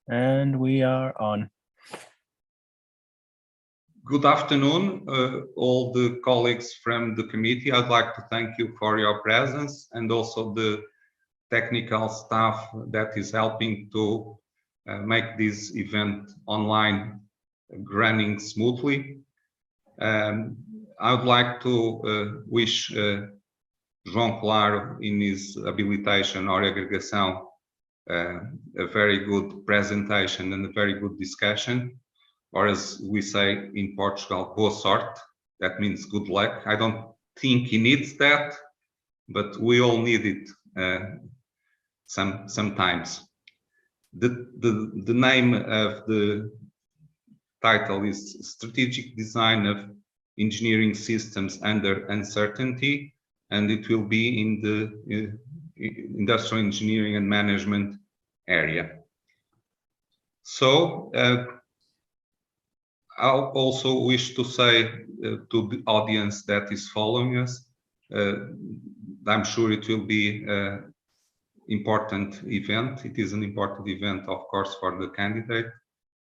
And we are on. Good afternoon, all the colleagues from the committee. I'd like to thank you for your presence and also the technical staff that is helping to make this event online running smoothly. I would like to wish João Claro in his habilitation or agregação a very good presentation and a very good discussion, or as we say in Portugal, boa sorte. That means good luck. I don't think he needs that, but we all need it sometimes. The name of the title is Strategic Design of Engineering Systems Under Uncertainty, and it will be in the Industrial Engineering and Management area. So I also wish to say to the audience that is following us, I'm sure it will be an important event. It is an important event, of course, for the candidate,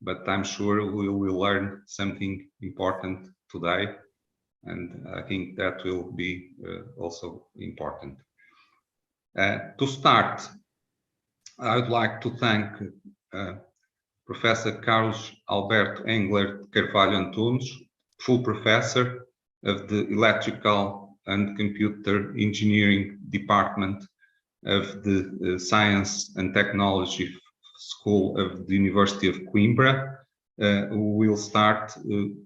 but I'm sure we will learn something important today, and I think that will be also important. To start, I would like to thank Professor Carlos Alberto Engler Carvalho Antunes, full professor of the Electrical and Computer Engineering Department of the Science and Technology School of the University of Coimbra, who will start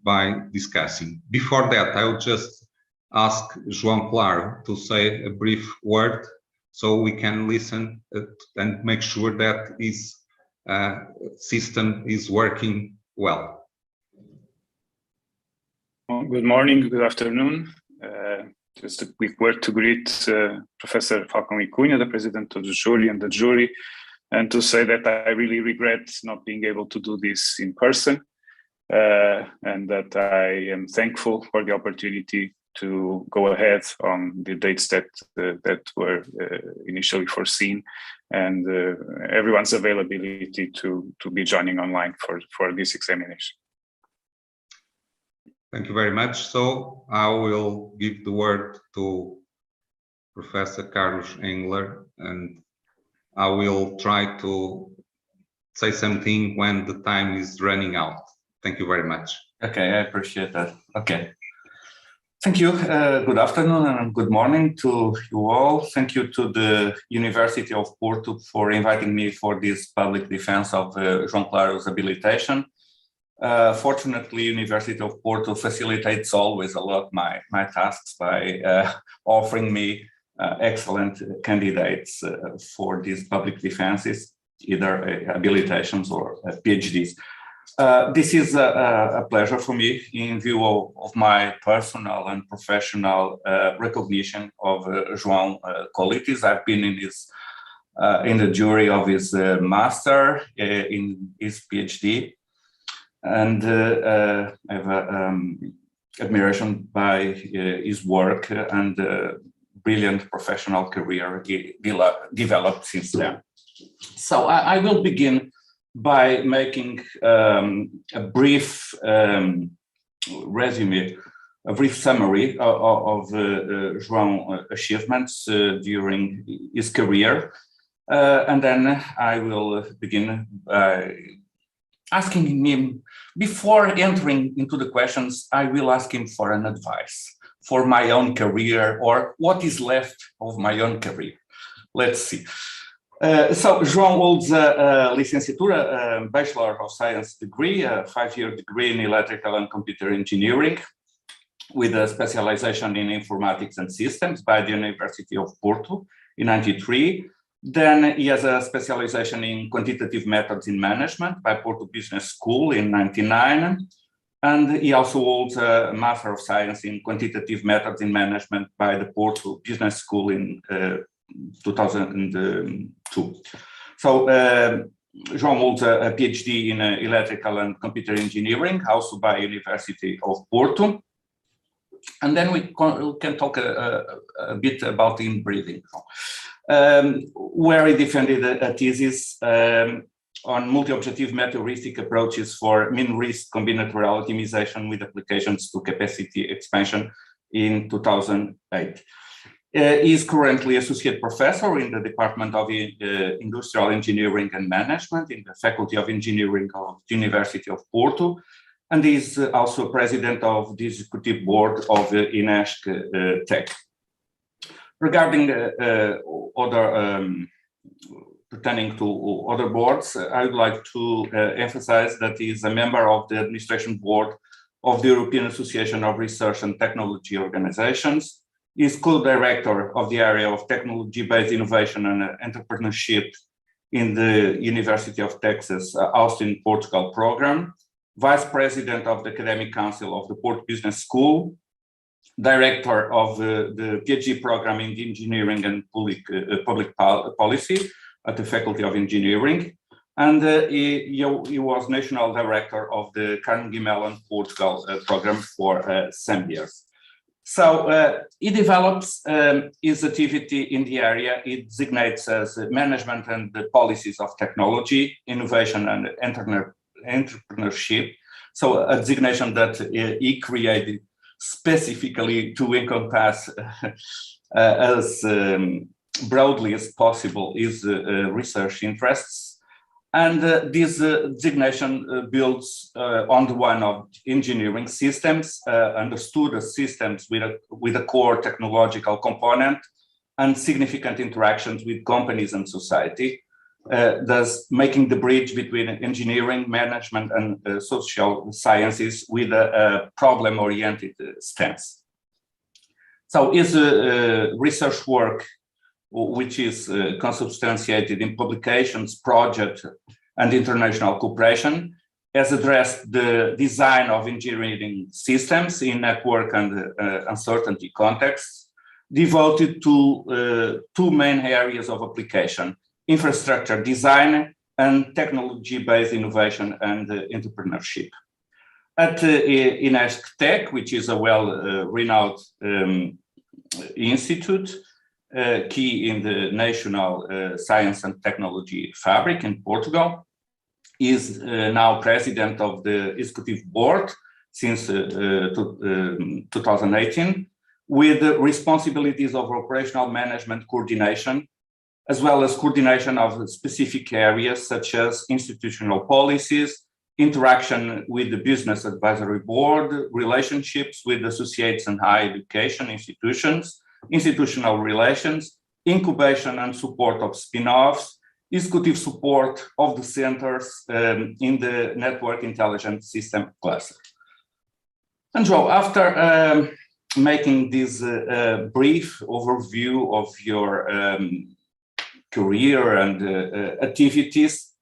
by discussing. Before that, I will just ask João Claro to say a brief word so we can listen and make sure that his system is working well. Well, good morning, good afternoon. Just a quick word to greet Professor Falcão e Cunha, the president of the jury and the jury, and to say that I really regret not being able to do this in person, and that I am thankful for the opportunity to go ahead on the dates that were initially foreseen, and everyone's availability to be joining online for this examination. Thank you very much. So I will give the word to Professor Carlos Engler, and I will try to say something when the time is running out. Thank you very much. Okay, I appreciate that. Okay. Thank you. Good afternoon and good morning to you all. Thank you to the University of Porto for inviting me for this public defense of João Claro's habilitation. Fortunately, University of Porto facilitates always a lot my tasks by offering me excellent candidates for these public defenses, either habilitations or PhDs. This is a pleasure for me in view of my personal and professional recognition of João qualities. I've been in the jury of his master, in his PhD, and I have admiration by his work and brilliant professional career he developed since then. So I will begin by making a brief resume, a brief summary of João's achievements during his career, and then I will begin by asking him, before entering into the questions, I will ask him for an advice for my own career, or what is left of my own career. Let's see. So João holds a licenciatura, a Bachelor of Science degree, a 5-year degree in Electrical and Computer Engineering, with a specialization in Informatics and Systems by the University of Porto in '93. Then he has a specialization in Quantitative Methods in Management by Porto Business School in '99. And he also holds a Master of Science in Quantitative Methods in Management by the Porto Business School in 2002. So João holds a PhD in Electrical and Computer Engineering, also by University of Porto. And then we can talk a bit about inbreeding, where he defended a thesis on multi-objective meta-heuristic approaches for mean-risk combinatorial optimization with applications to capacity expansion in 2008. He is currently associate professor in the Department of Industrial Engineering and Management in the Faculty of Engineering of the University of Porto, and is also president of the executive board of INESC Tech. Regarding pertaining to other boards, I would like to emphasize that he is a member of the administration board of the European Association of Research and Technology Organizations. He is co-director of the area of technology-based innovation and entrepreneurship in the University of Texas, Austin, Portugal program, vice president of the Academic Council of the Porto Business School, director of the PhD program in Engineering and Public Policy at the Faculty of Engineering, and he was national director of the Carnegie Mellon Portugal program for some years. So he develops his activity in the area. He designates as management and the policies of technology, innovation and entrepreneurship. So a designation that he created specifically to encompass as broadly as possible his research interests. And this designation builds on the one of engineering systems, understood as systems with a core technological component and significant interactions with companies and society, thus making the bridge between engineering, management, and social sciences with a problem-oriented stance. So his research work, which is consubstantiated in publications, projects, and international cooperation, has addressed the design of engineering systems in network and uncertainty contexts, devoted to two main areas of application: infrastructure design and technology-based innovation and entrepreneurship. At INESC Tech, which is a well-renowned institute, key in the national science and technology fabric in Portugal, is now president of the executive board since 2018, with responsibilities of operational management coordination, as well as coordination of specific areas such as institutional policies, interaction with the business advisory board, relationships with associates and higher education institutions, institutional relations, incubation and support of spin-offs, executive support of the centers in the network intelligence system cluster. And João, after making this brief overview of your career and activities,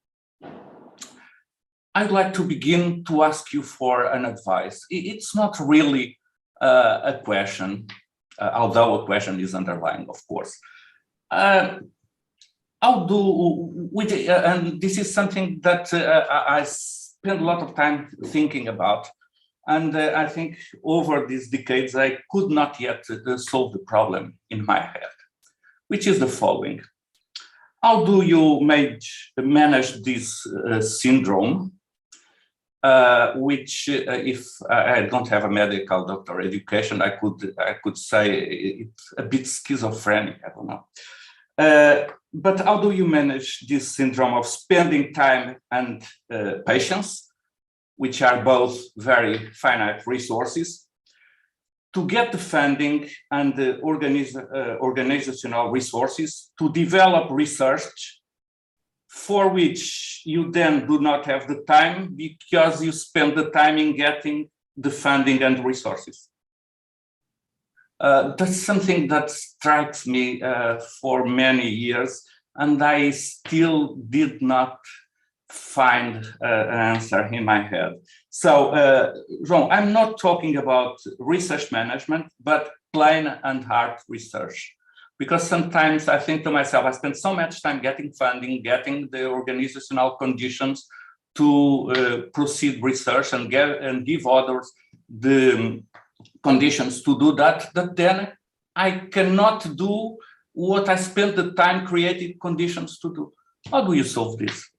I'd like to begin to ask you for an advice. It's not really a question, although a question is underlying, of course. How do we, and this is something that I spend a lot of time thinking about, and I think over these decades I could not yet solve the problem in my head, which is the following. How do you manage this syndrome, which, if I don't have a medical doctor education, I could say it's a bit schizophrenic, I don't know. But how do you manage this syndrome of spending time and patience, which are both very finite resources, to get the funding and the organizational resources to develop research for which you then do not have the time because you spend the time in getting the funding and resources? That's something that strikes me for many years, and I still did not find an answer in my head. So, João, I'm not talking about research management, but plain and hard research. Because sometimes I think to myself, I spend so much time getting funding, getting the organizational conditions to proceed research and give others the conditions to do that, that then I cannot do what I spent the time creating conditions to do. How do you solve this?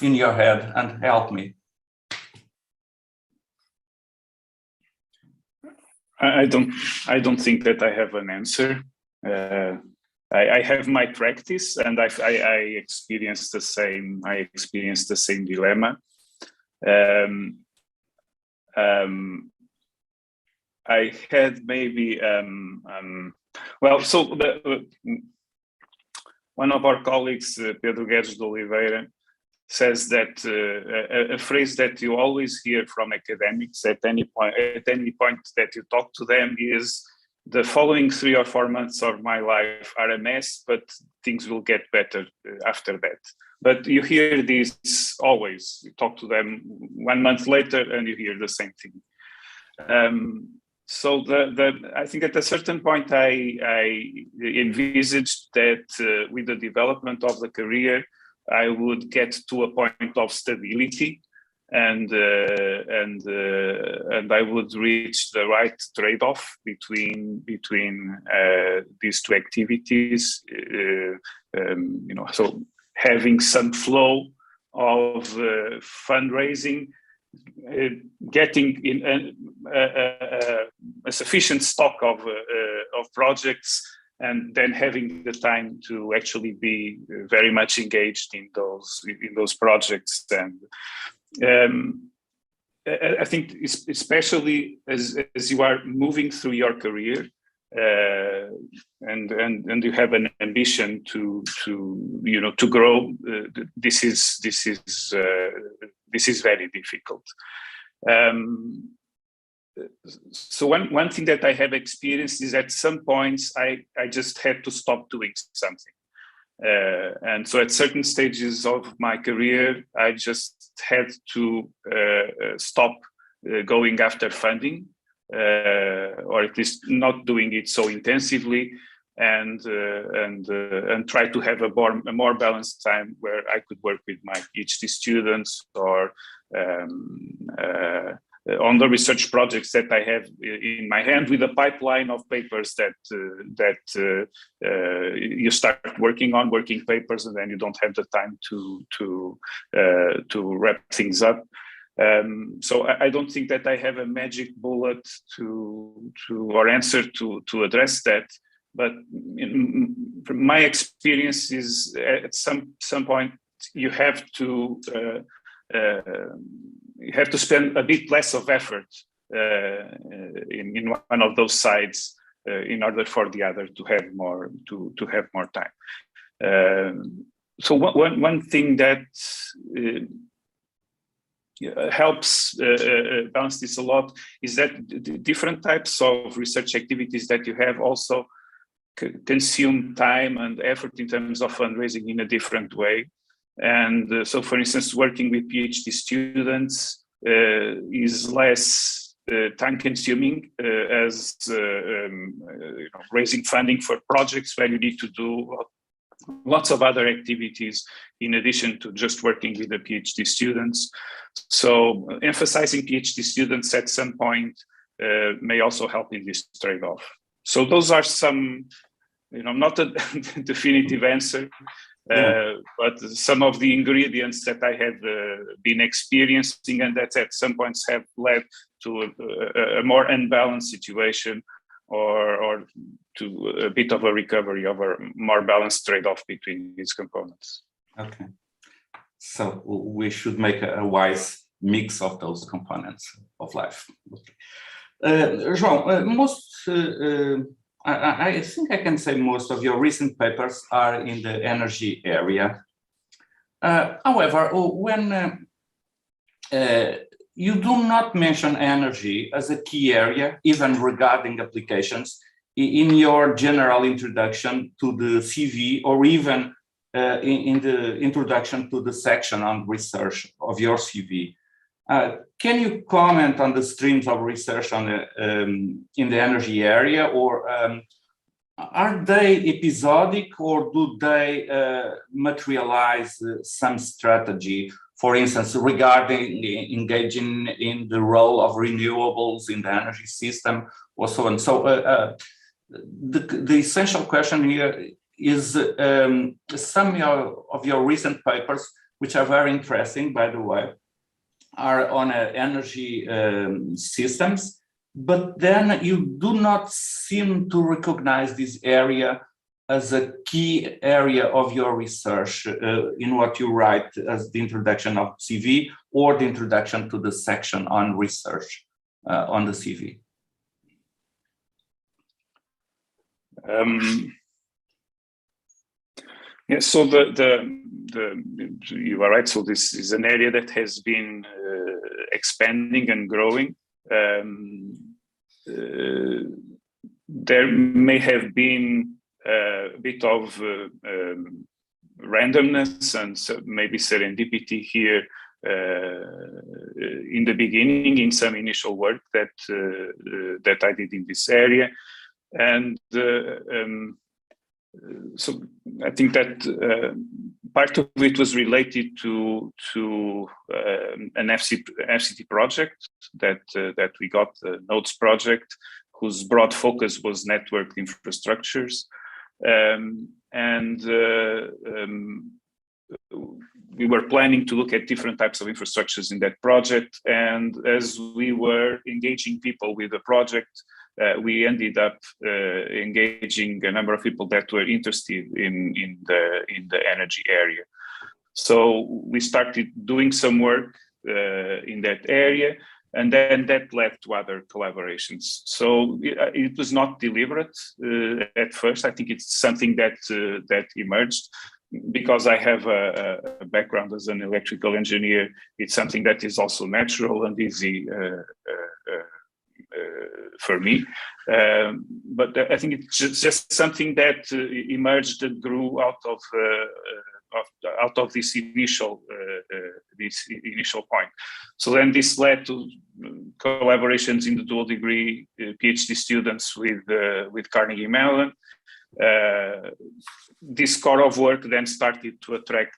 in your head and help me. I don't think that I have an answer. I have my practice, and I experienced the same. I experienced the same dilemma. I had maybe well, so one of our colleagues, Pedro Guedes de Oliveira, says that a phrase that you always hear from academics at any point that you talk to them is, the following 3 or 4 months of my life are a mess, but things will get better after that. But you hear this always. You talk to them 1 month later and you hear the same thing. So I think at a certain point I envisaged that with the development of the career, I would get to a point of stability, and I would reach the right trade-off between these two activities. So having some flow of fundraising, getting in a sufficient stock of projects, and then having the time to actually be very much engaged in those projects. And I think especially as you are moving through your career, and you have an ambition to grow, this is very difficult. So one thing that I have experienced is at some points I just had to stop doing something. And so at certain stages of my career, I just had to stop going after funding, or at least not doing it so intensively, and try to have a more balanced time where I could work with my PhD students, or on the research projects that I have in my hand, with a pipeline of papers that you start working papers, and then you don't have the time to wrap things up. So I don't think that I have a magic bullet or answer to address that. But from my experience is, at some point you have to spend a bit less of effort in one of those sides in order for the other to have more time. So one thing that helps balance this a lot is that the different types of research activities that you have also consume time and effort in terms of fundraising in a different way. And so, for instance, working with PhD students is less time-consuming as raising funding for projects where you need to do lots of other activities in addition to just working with the PhD students. So emphasizing PhD students at some point may also help in this trade-off. So those are some, not a definitive answer, but some of the ingredients that I have been experiencing, and that at some points have led to a more unbalanced situation, or to a bit of a recovery of a more balanced trade-off between these components. Okay. So we should make a wise mix of those components of life. Okay. João, I think I can say most of your recent papers are in the energy area. However, when you do not mention energy as a key area, even regarding applications, in your general introduction to the CV, or even in the introduction to the section on research of your CV. Can you comment on the streams of research on in the energy area, or are they episodic, or do they materialize some strategy, for instance, regarding engaging in the role of renewables in the energy system, or so on? So the essential question here is some of your recent papers which are very interesting, by the way, are on energy systems, but then you do not seem to recognize this area as a key area of your research in what you write as the introduction of CV or the introduction to the section on research on the CV. Yeah, so you are right. So this is an area that has been expanding and growing. There may have been a bit of randomness and maybe serendipity here in the beginning in some initial work that I did in this area, and so I think that part of it was related to an FCT project that we got, the Nodes project, whose broad focus was network infrastructures, and we were planning to look at different types of infrastructures in that project. And as we were engaging people with the project, we ended up engaging a number of people that were interested in the energy area. So we started doing some work in that area, and then that led to other collaborations. So it was not deliberate at first. I think it's something that emerged. Because I have a background as an electrical engineer, it's something that is also natural and easy for me. But I think it's just something that emerged and grew out of this initial point. So then this led to collaborations in the dual degree PhD students with Carnegie Mellon. This core of work then started to attract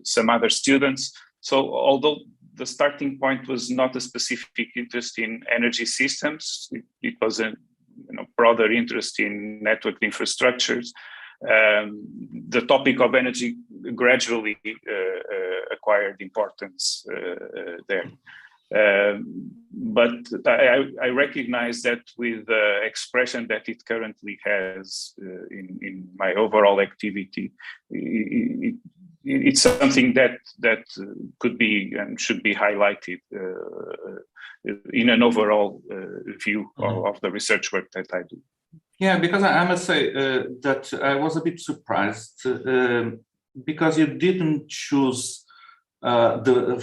some other students. So although the starting point was not a specific interest in energy systems, it was a broader interest in network infrastructures. The topic of energy gradually acquired importance there. But I recognize that with the expression that it currently has in my overall activity, it's something that could be and should be highlighted in an overall view of the research work that I do. Yeah, because I must say that I was a bit surprised because you didn't choose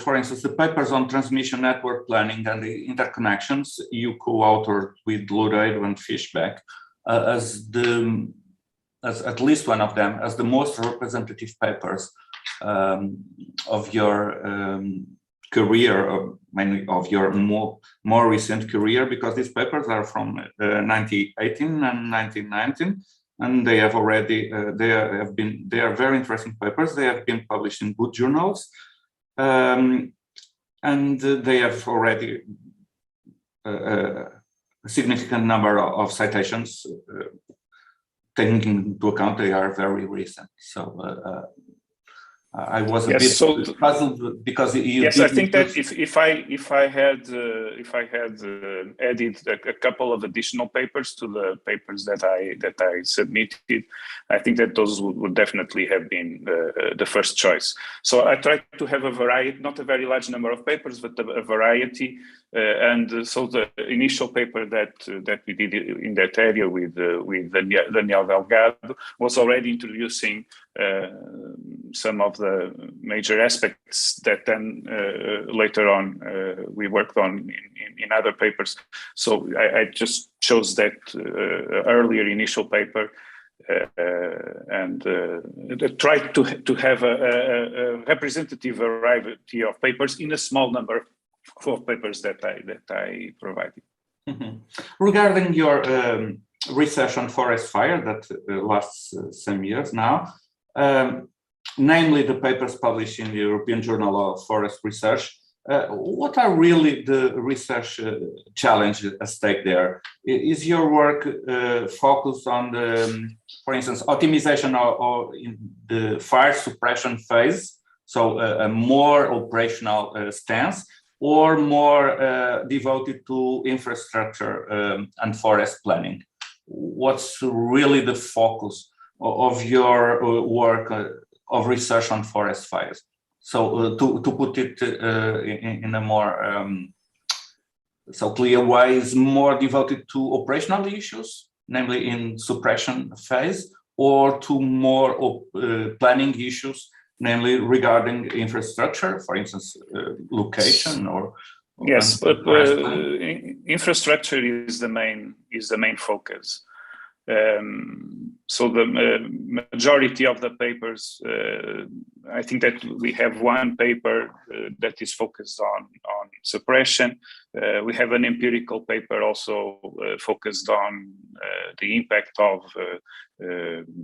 for instance, the papers on transmission network planning and the interconnections you co-authored with Loureiro and Fishback as at least one of them as the most representative papers of your career, of your more recent career, because these papers are from 1918 and 1919, and they have already they are very interesting papers. They have been published in good journals. And they have already a significant number of citations, taking into account they are very recent. So I was a bit puzzled because you. Yes, I think that if I had added a couple of additional papers to the papers that I submitted, I think that those would definitely have been the first choice. So I tried to have a variety, not a very large number of papers, but a variety. And so the initial paper that we did in that area with Daniel Delgado was already introducing some of the major aspects that then later on we worked on in other papers. So I just chose that earlier initial paper and tried to have a representative variety of papers in a small number of papers that I provided. Mm-hmm. Regarding your research on forest fire that lasts some years now, namely the papers published in the European Journal of Forest Research, what are really the research challenges at stake there? Is your work focused on the, for instance, optimization or in the fire suppression phase So a more operational stance, or more devoted to infrastructure and forest planning? What's really the focus of your work of research on forest fires? So to put it in a more so clear way, is more devoted to operational issues, namely in suppression phase, or to more planning issues, namely regarding infrastructure, for instance, location or yes, but infrastructure is the main focus. So the majority of the papers, I think that we have one paper that is focused on suppression. We have an empirical paper also focused on the impact of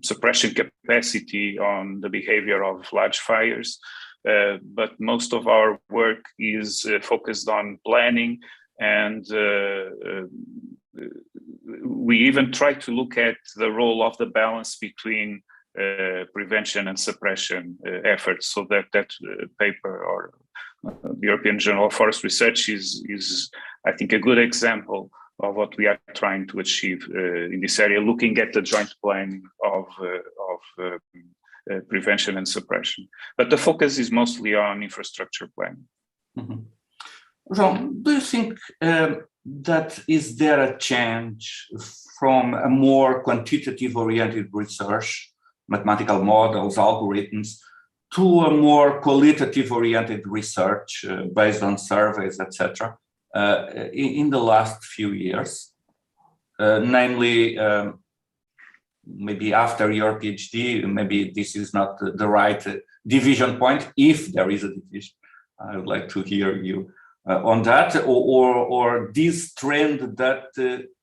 suppression capacity on the behavior of large fires. But most of our work is focused on planning, and we even try to look at the role of the balance between prevention and suppression efforts. So that paper, or the European Journal of Forest Research, is I think a good example of what we are trying to achieve in this area, looking at the joint planning of prevention and suppression. But the focus is mostly on infrastructure planning. Mm-hmm. João, do you think that is there a change from a more quantitative-oriented research, mathematical models, algorithms, to a more qualitative-oriented research based on surveys, etc., in the last few years? Namely, maybe after your PhD, maybe this is not the right division point, if there is a division. I would like to hear you on that, or this trend that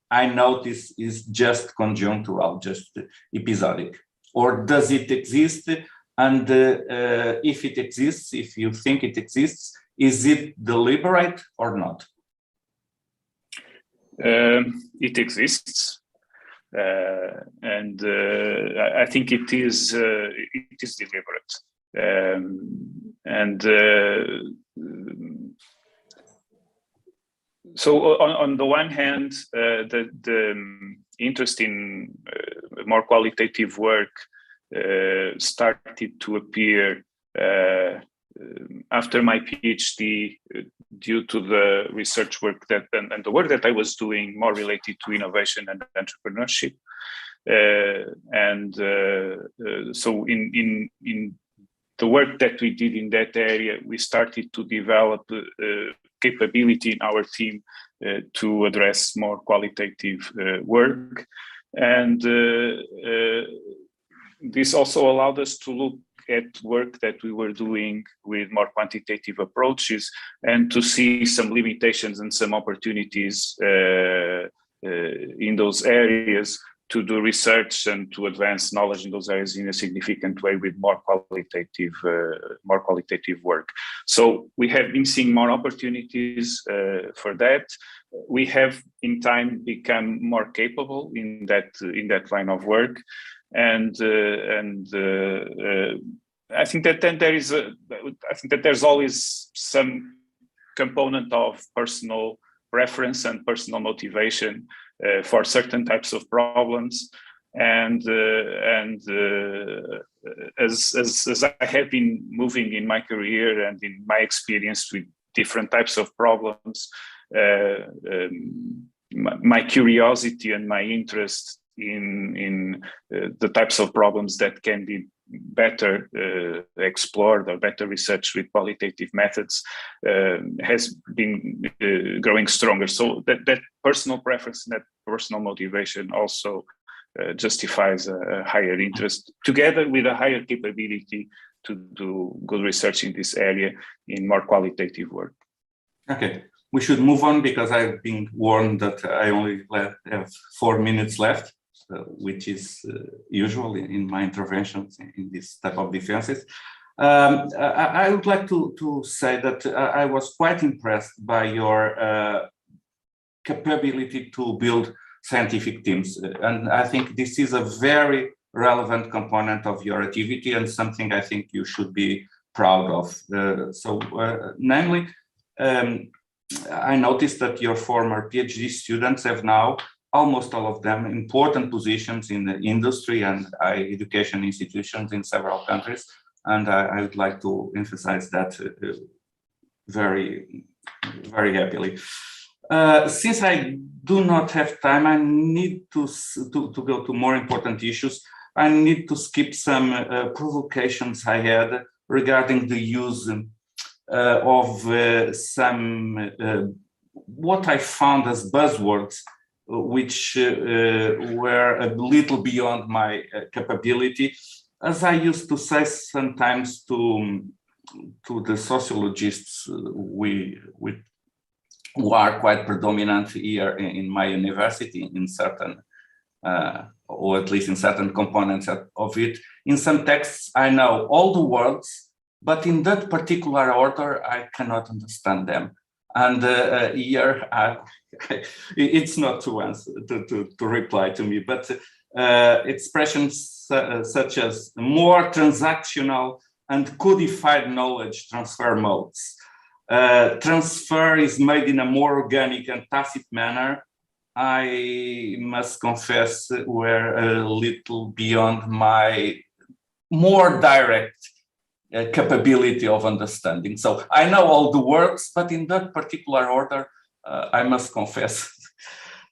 I notice is just conjunctural, just episodic, or does it exist? And if it exists, if you think it exists, is it deliberate or not? It exists, and I think it is deliberate, so on the one hand, the interest in more qualitative work started to appear after my PhD, due to the research work and the work that I was doing more related to innovation and entrepreneurship. So in the work that we did in that area, we started to develop capability in our team to address more qualitative work. And this also allowed us to look at work that we were doing with more quantitative approaches, and to see some limitations and some opportunities in those areas to do research and to advance knowledge in those areas in a significant way with more qualitative work. So we have been seeing more opportunities for that. We have in time become more capable in that line of work. And I think that then there's always some component of personal preference and personal motivation for certain types of problems. And as I have been moving in my career and in my experience with different types of problems, my curiosity and my interest in the types of problems that can be better explored or better researched with qualitative methods has been growing stronger. So that personal preference and that personal motivation also justifies a higher interest, together with a higher capability to do good research in this area in more qualitative work. Okay, we should move on because I've been warned that I only have 4 minutes left, which is usual in my interventions in this type of defenses. I would like to say that I was quite impressed by your capability to build scientific teams. And I think this is a very relevant component of your activity and something I think you should be proud of. Namely, I noticed that your former PhD students have now, almost all of them, important positions in the industry and higher education institutions in several countries. And I would like to emphasize that very, very happily. Since I do not have time, I need to go to more important issues. I need to skip some provocations I had regarding the use of some what I found as buzzwords, which were a little beyond my capability. As I used to say sometimes to the sociologists who are quite predominant here in my university in certain, or at least in certain components of it. In some texts, I know all the words, but in that particular order, I cannot understand them. And here, it's not to answer, to reply to me, but expressions such as more transactional and codified knowledge transfer modes. Transfer is made in a more organic and tacit manner. I must confess were a little beyond my more direct capability of understanding. So I know all the words, but in that particular order, I must confess,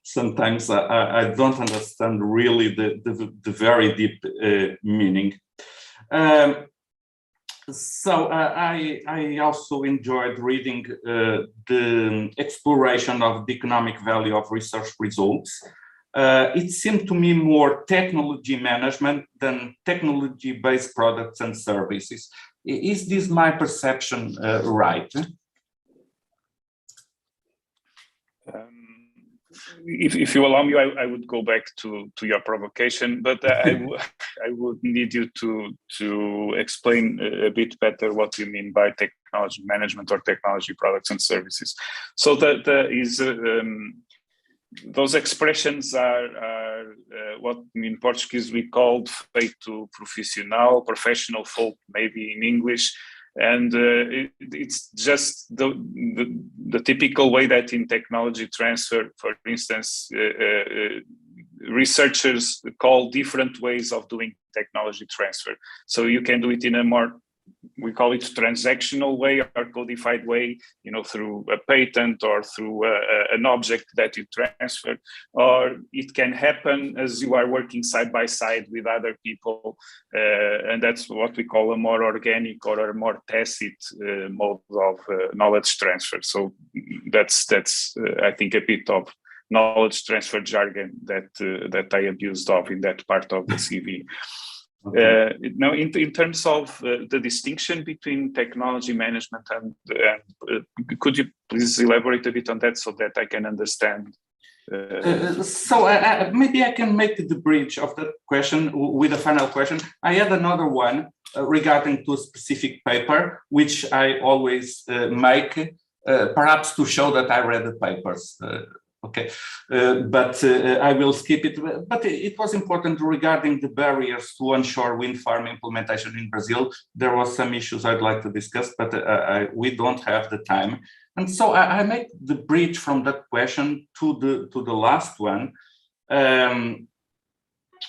sometimes I don't understand really the very deep meaning. So I also enjoyed reading the exploration of the economic value of research results. It seemed to me more technology management than technology-based products and services. Is this my perception right? If you allow me, I would go back to your provocation, but I would need you to explain a bit better what you mean by technology management or technology products and services. So that is those expressions are what in Portuguese we called feito professional folk, maybe in English. And it's just the typical way that in technology transfer, for instance, researchers call different ways of doing technology transfer. So you can do it in a more, we call it transactional way or codified way, through a patent or through an object that you transfer, or it can happen as you are working side by side with other people, and that's what we call a more organic or a more tacit mode of knowledge transfer. So that's I think a bit of knowledge transfer jargon that I abused of in that part of the CV. Okay. Now, in terms of the distinction between technology management and could you please elaborate a bit on that so that I can understand? So maybe I can make the bridge of that question with a final question. I had another one regarding to a specific paper, which I always make, perhaps to show that I read the papers. Okay, but I will skip it. But it was important regarding the barriers to onshore wind farm implementation in Brazil. There was some issues I'd like to discuss, but we don't have the time. And so I make the bridge from that question to the last one,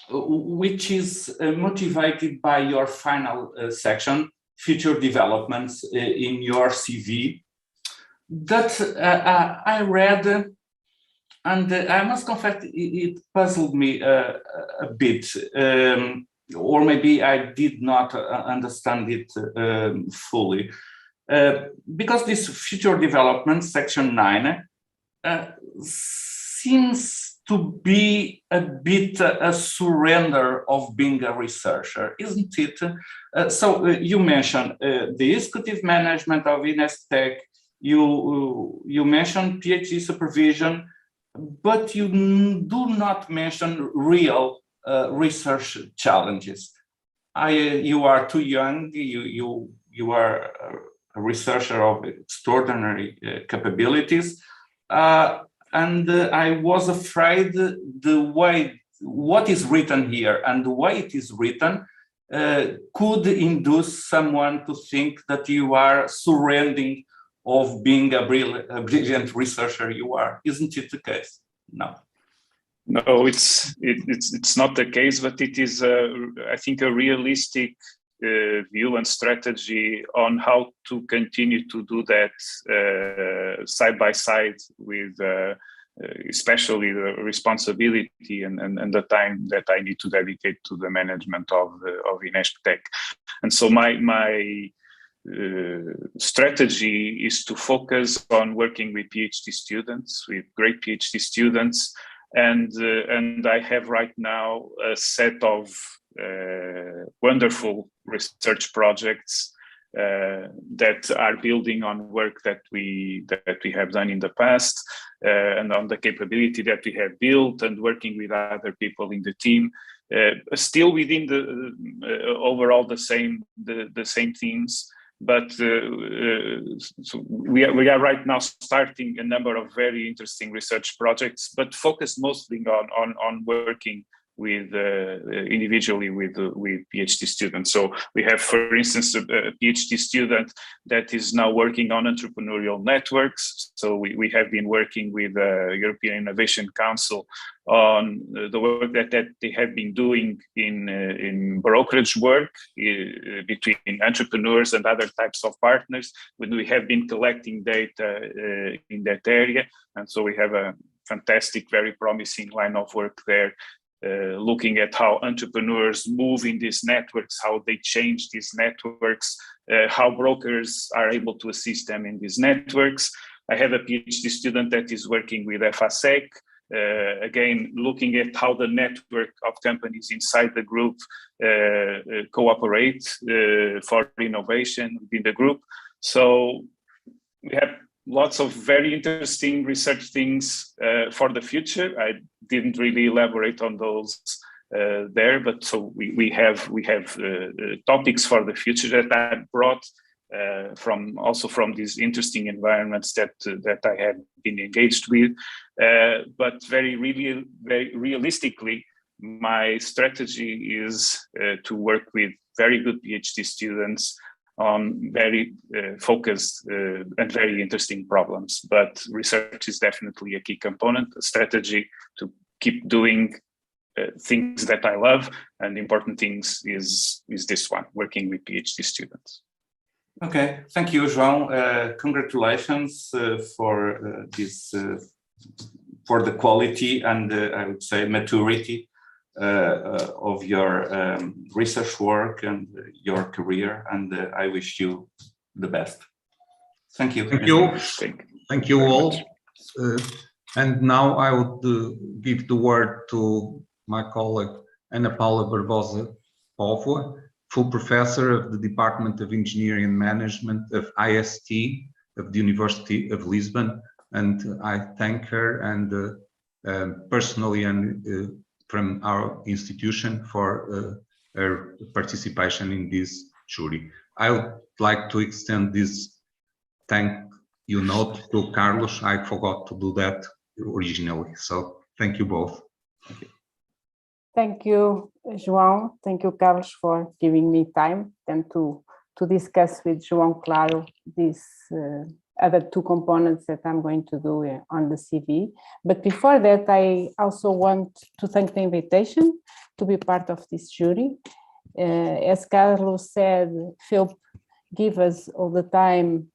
which is motivated by your final section, future developments in your CV, that I read. And I must confess, it puzzled me a bit, or maybe I did not understand it fully. Because this future development, section 9, seems to be a bit a surrender of being a researcher, isn't it? So you mentioned the executive management of Inestec, you mentioned PhD supervision, but you do not mention real research challenges. You are too young. You are a researcher of extraordinary capabilities, and I was afraid the way what is written here and the way it is written could induce someone to think that you are surrendering of being a brilliant researcher you are. Isn't it the case? No. No, it's not the case, but it is, I think, a realistic view and strategy on how to continue to do that side by side with especially the responsibility and the time that I need to dedicate to the management of Inestech. And so my strategy is to focus on working with PhD students, with great PhD students, and I have right now a set of wonderful research projects that are building on work that we have done in the past and on the capability that we have built and working with other people in the team, still within the overall the same themes. But so we are right now starting a number of very interesting research projects, but focused mostly on working with individually with PhD students. So we have, for instance, a PhD student that is now working on entrepreneurial networks. So we have been working with the European Innovation Council on the work that they have been doing in brokerage work between entrepreneurs and other types of partners, when we have been collecting data in that area. And so we have a fantastic, very promising line of work there, looking at how entrepreneurs move in these networks, how they change these networks, how brokers are able to assist them in these networks. I have a PhD student that is working with FASEC, again, looking at how the network of companies inside the group cooperate for innovation within the group. So we have lots of very interesting research things for the future. I didn't really elaborate on those there, but so we have topics for the future that I brought from these interesting environments that I have been engaged with. But very realistically, my strategy is to work with very good PhD students on very focused and very interesting problems. But research is definitely a key component, a strategy to keep doing things that I love, and important things is this one, working with PhD students. Okay, thank you, João. Congratulations for this, for the quality and I would say maturity of your research work and your career, and I wish you the best. Thank you. Thank you. Thank you all. And now I would give the word to my colleague Ana Paula Barbosa Póvoa, full professor of the Department of Engineering and Management of IST of the University of Lisbon, and I thank her and personally and from our institution for her participation in this jury. I would like to extend this thank you note to Carlos. I forgot to do that originally, so thank you both. Thank you. Thank you, João. Thank you, Carlos, for giving me time and to discuss with João Claro these other two components that I'm going to do on the CV. But before that, I also want to thank the invitation to be part of this jury. As Carlos said, Phil give us all the time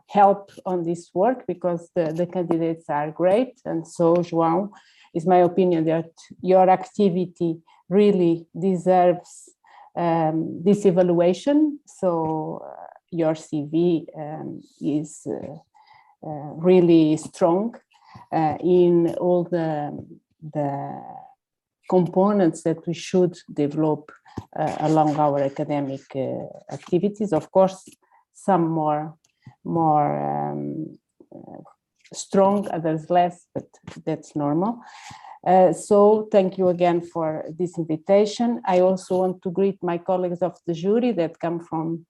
help on this work because the candidates are great. And so, João, it's my opinion that your activity really deserves this evaluation. So your CV is really strong in all the components that we should develop along our academic activities. Of course, some more strong, others less, but that's normal. So thank you again for this invitation. I also want to greet my colleagues of the jury that come from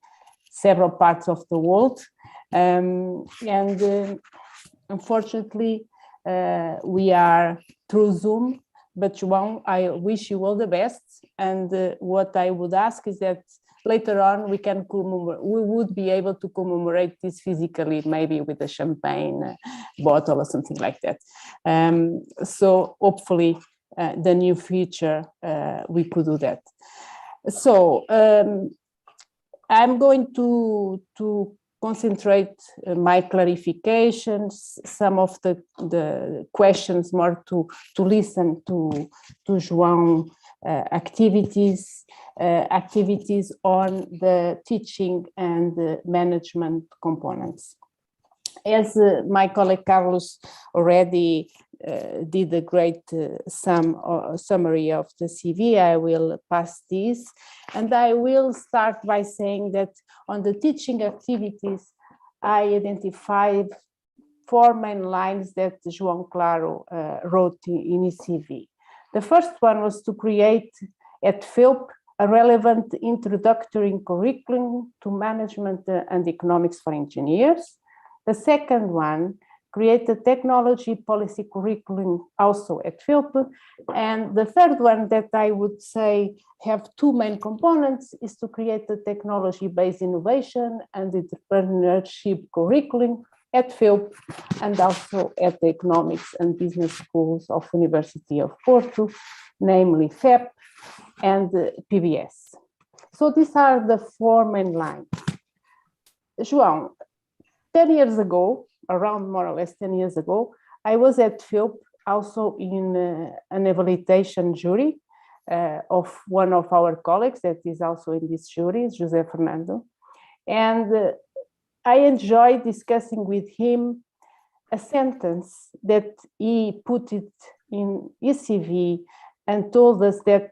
several parts of the world. Unfortunately, we are through Zoom, But João, I wish you all the best. And what I would ask is that later on we would be able to commemorate this physically, maybe with a champagne bottle or something like that. So hopefully the new future we could do that. So I'm going to concentrate my clarifications, some of the questions more to listen to João activities on the teaching and the management components. As my colleague Carlos already did a great summary of the CV, I will pass this, and I will start by saying that on the teaching activities, I identified 4 main lines that João Claro wrote in his CV. The first one was to create at FEUP a relevant introductory curriculum to management and economics for engineers. The second one, create a technology policy curriculum also at FEUP. And the third one that I would say have 2 main components is to create a technology-based innovation and entrepreneurship curriculum at FEUP and also at the economics and business schools of University of Porto, namely FEP and PBS. So these are the 4 main lines. João, 10 years ago, around more or less 10 years ago, I was at FEUP also in an evaluation jury of one of our colleagues that is also in this jury, José Fernando. And I enjoyed discussing with him a sentence that he put it in his CV and told us that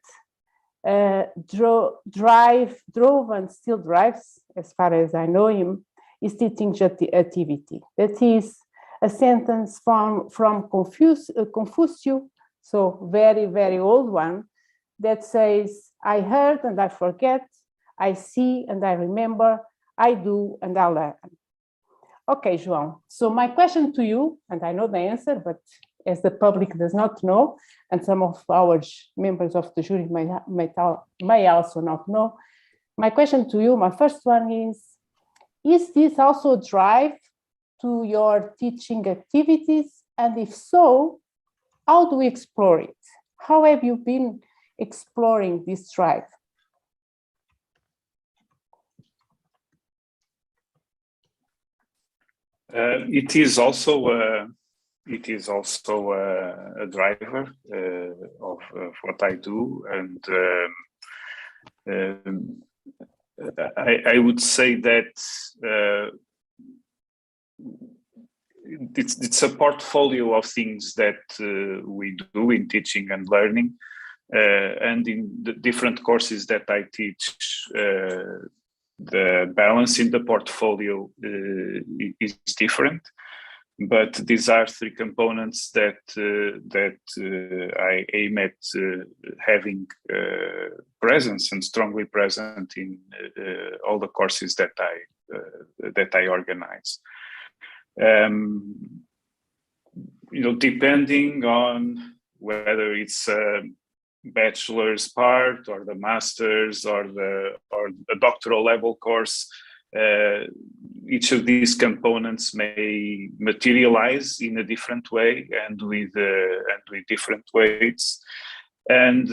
drove and still drives, as far as I know him, is teaching activity. That is a sentence from Confucius, so very, very old one, that says, I heard and I forget, I see and I remember, I do and I learn. Okay, João, so my question to you, and I know the answer, but as the public does not know, and some of our members of the jury may also not know, my question to you, my first one is this also a drive to your teaching activities? And if so, how do we explore it? How have you been exploring this drive? It is also a driver of what I do, and I would say that it's a portfolio of things that we do in teaching and learning, and in the different courses that I teach. The balance in the portfolio is different, but these are 3 components that I aim at having presence and strongly present in all the courses that I organize. Depending on whether it's bachelor's part or the master's or a doctoral level course, each of these components may materialize in a different way and with different weights. And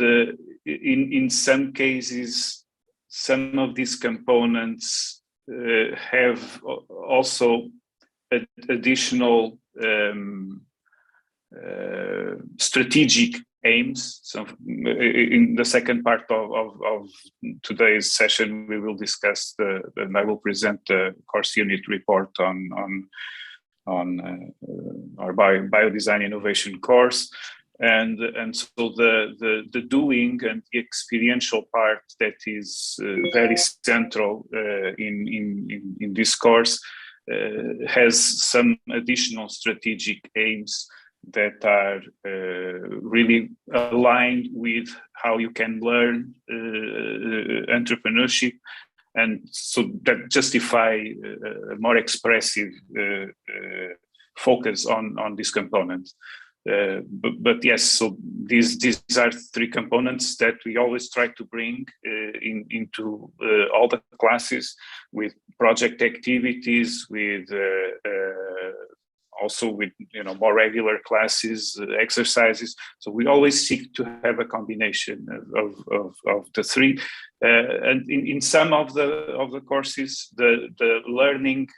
in some cases, some of these components have also additional strategic aims. So in the second part of today's session, we will discuss and I will present the course unit report on our biodesign innovation course, and so the doing and the experiential part that is very central in this course has some additional strategic aims that are really aligned with how you can learn entrepreneurship, and so that justify a more expressive focus on this component. But yes, so these are three components that we always try to bring into all the classes, with project activities, with also with more regular classes, exercises. So we always seek to have a combination of the three. And in some of the courses, the learning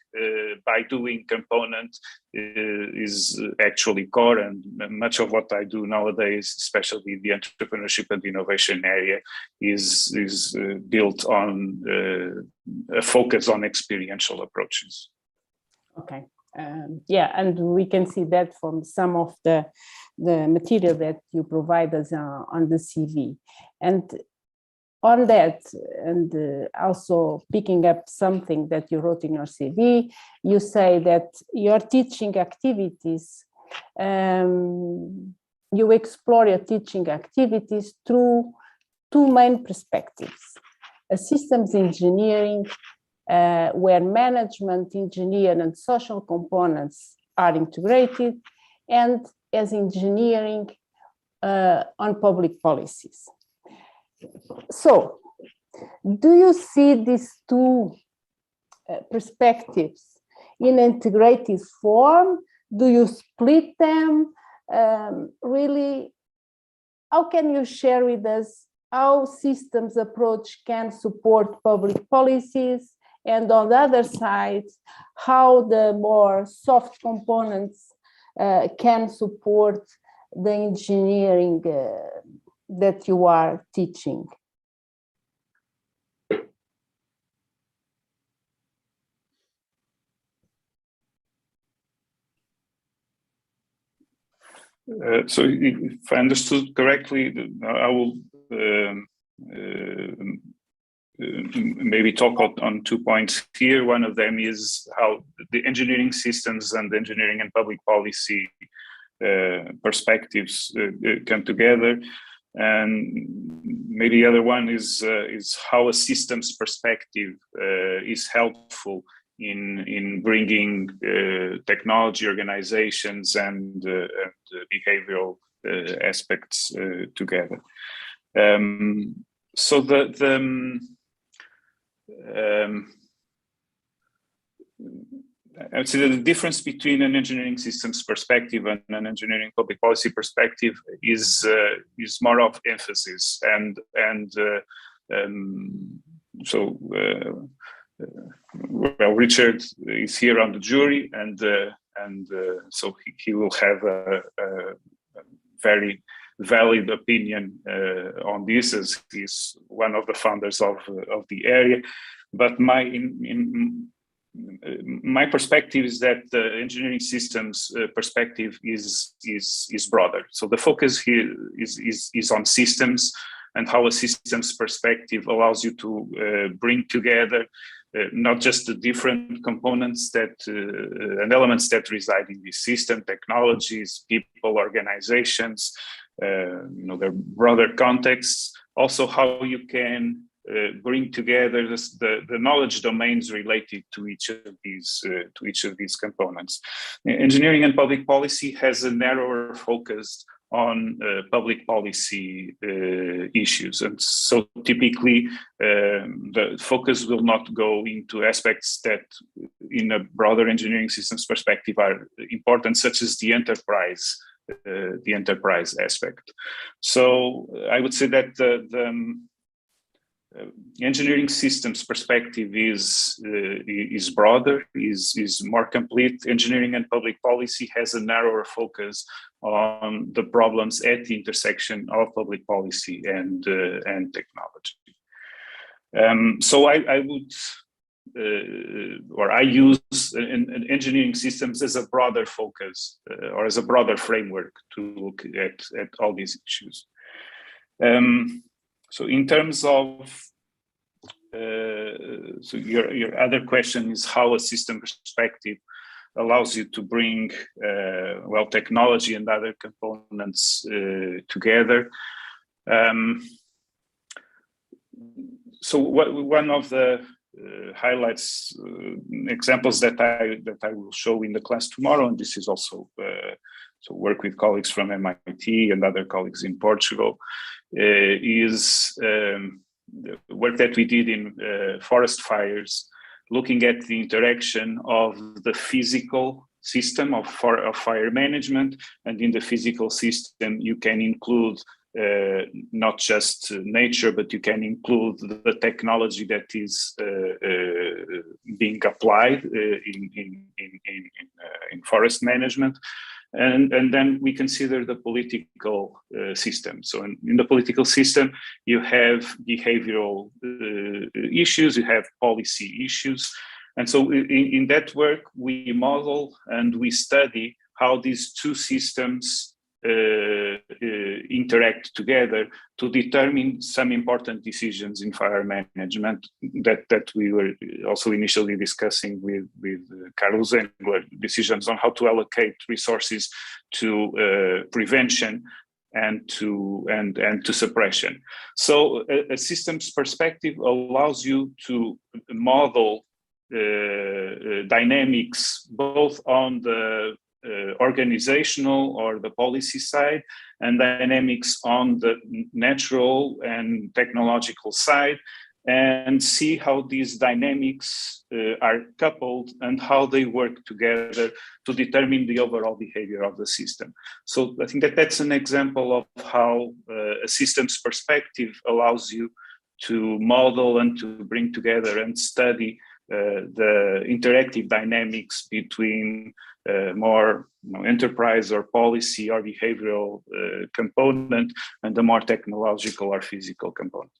by doing component is actually core, and much of what I do nowadays, especially the entrepreneurship and innovation area, is built on a focus on experiential approaches. Okay. Yeah, and we can see that from some of the material that you provide us on the CV. And on that, and also picking up something that you wrote in your CV, you say that your teaching activities, you explore your teaching activities through two main perspectives: a systems engineering, where management, engineering, and social components are integrated, and as engineering on public policies. So, do you see these two perspectives in integrated form? Do you split them? Really, how can you share with us how systems approach can support public policies? And on the other side, how the more soft components can support the engineering that you are teaching? So if I understood correctly, I will maybe talk on 2 points here. One of them is how the engineering systems and the engineering and public policy perspectives come together, and maybe the other one is how a systems perspective is helpful in bringing technology, organizations, and behavioral aspects together. So I would say that the difference between an engineering systems perspective and an engineering public policy perspective is more of emphasis, and so well, Richard is here on the jury, and so he will have a very valid opinion on this, as he's one of the founders of the area. But my perspective is that the engineering systems perspective is broader. So the focus here is on systems, and how a systems perspective allows you to bring together not just the different components and elements that reside in this system, technologies, people, organizations, their broader contexts, also how you can bring together the knowledge domains related to each of these components. Engineering and public policy has a narrower focus on public policy issues, and so typically the focus will not go into aspects that in a broader engineering systems perspective are important, such as the enterprise aspect. So I would say that the engineering systems perspective is broader, is more complete. Engineering and public policy has a narrower focus on the problems at the intersection of public policy and technology. So I would, or I use an engineering systems as a broader focus or as a broader framework to look at all these issues. So in terms of, so your other question is how a system perspective allows you to bring, well, technology and other components together. So one of the highlights, examples that I will show in the class tomorrow, and this is also so work with colleagues from MIT and other colleagues in Portugal, is the work that we did in forest fires, looking at the interaction of the physical system of fire management, and in the physical system you can include not just nature, but you can include the technology that is being applied in forest management. And then we consider the political system. So in the political system, you have behavioral issues, you have policy issues. And so in that work, we model and we study how these two systems interact together to determine some important decisions in fire management that we were also initially discussing with Carlos Engler, decisions on how to allocate resources to prevention and to suppression. So a systems perspective allows you to model dynamics both on the organizational or the policy side, and dynamics on the natural and technological side, and see how these dynamics are coupled and how they work together to determine the overall behavior of the system. So I think that's an example of how a systems perspective allows you to model and to bring together and study the interactive dynamics between more enterprise or policy or behavioral component and the more technological or physical component.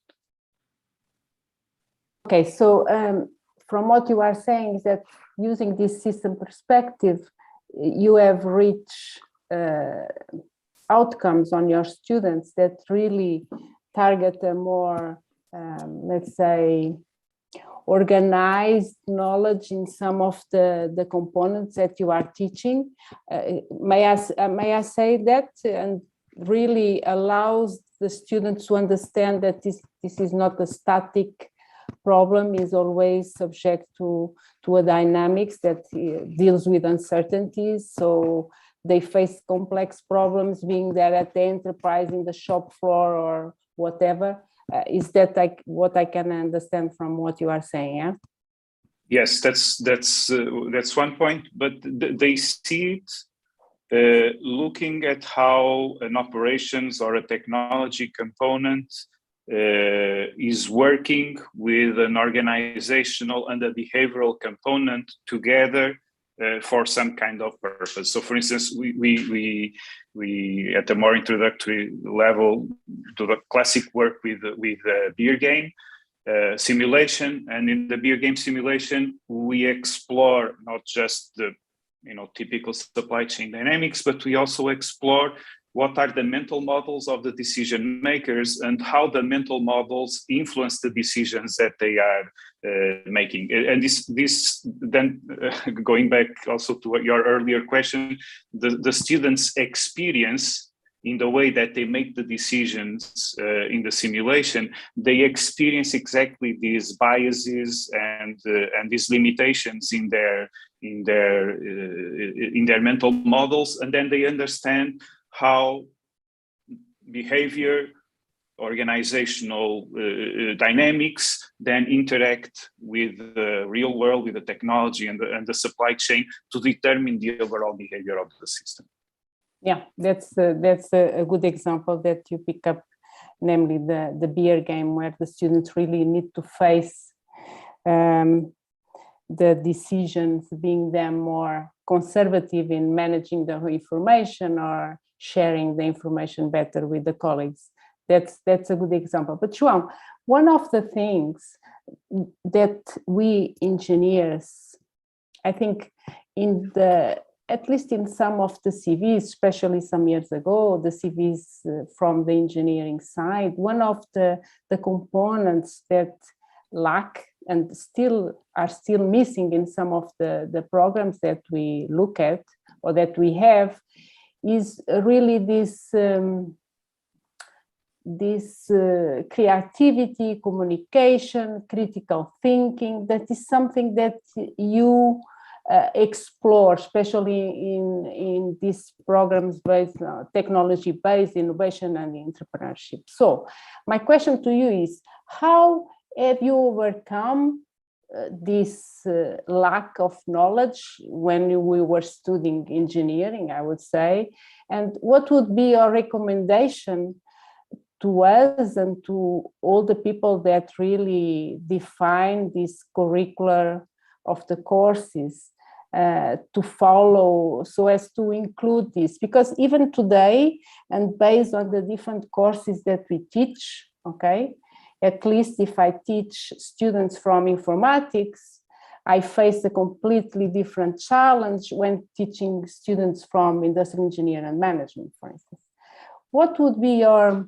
Okay, so from what you are saying is that using this system perspective, you have reached outcomes on your students that really target a more, let's say, organized knowledge in some of the components that you are teaching. May I say that, and really allows the students to understand that this is not a static problem, is always subject to a dynamics that deals with uncertainties. So they face complex problems, being there at the enterprise, in the shop floor or whatever. Is that like what I can understand from what you are saying? Yeah. Yes, that's one point. But they see it looking at how an operations or a technology component is working with an organizational and a behavioral component together for some kind of purpose. So, for instance, we at a more introductory level do the classic work with beer game simulation, and in the beer game simulation we explore not just the typical supply chain dynamics, but we also explore what are the mental models of the decision makers and how the mental models influence the decisions that they are making. And this then going back also to your earlier question, the students' experience in the way that they make the decisions in the simulation, they experience exactly these biases and these limitations in their mental models, and then they understand how behavior, organizational dynamics then interact with the real world, with the technology and the supply chain to determine the overall behavior of the system. Yeah, that's a good example that you pick up, namely the beer game, where the students really need to face the decisions, being them more conservative in managing the information or sharing the information better with the colleagues. That's a good example. But João, one of the things that we engineers, I think at least in some of the CVs, especially some years ago, the CVs from the engineering side, one of the components that lack and are still missing in some of the programs that we look at or that we have is really this creativity, communication, critical thinking. That is something that you explore, especially in these programs based technology-based innovation and entrepreneurship. So my question to you is, how have you overcome this lack of knowledge when we were studying engineering, I would say, and what would be your recommendation to us and to all the people that really define this curricular of the courses to follow so as to include this? Because even today, and based on the different courses that we teach, okay, at least if I teach students from informatics, I face a completely different challenge when teaching students from industrial engineering and management, for instance. What would be your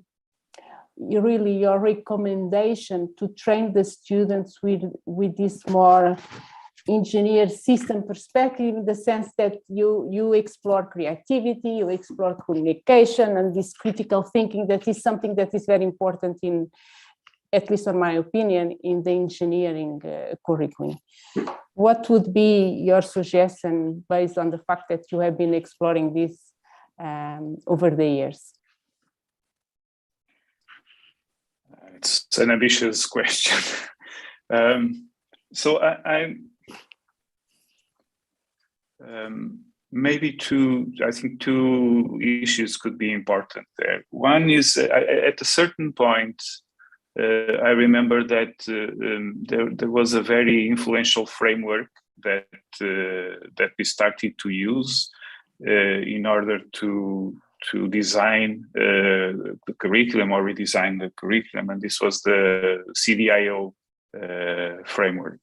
recommendation to train the students with this more engineer system perspective, in the sense that you explore creativity, you explore communication and this critical thinking that is something that is very important in, at least in my opinion, in the engineering curriculum. What would be your suggestion based on the fact that you have been exploring this over the years? It's an ambitious question. So maybe I think two issues could be important there. One is at a certain point, I remember that there was a very influential framework that we started to use in order to design the curriculum or redesign the curriculum, and this was the Cdio framework.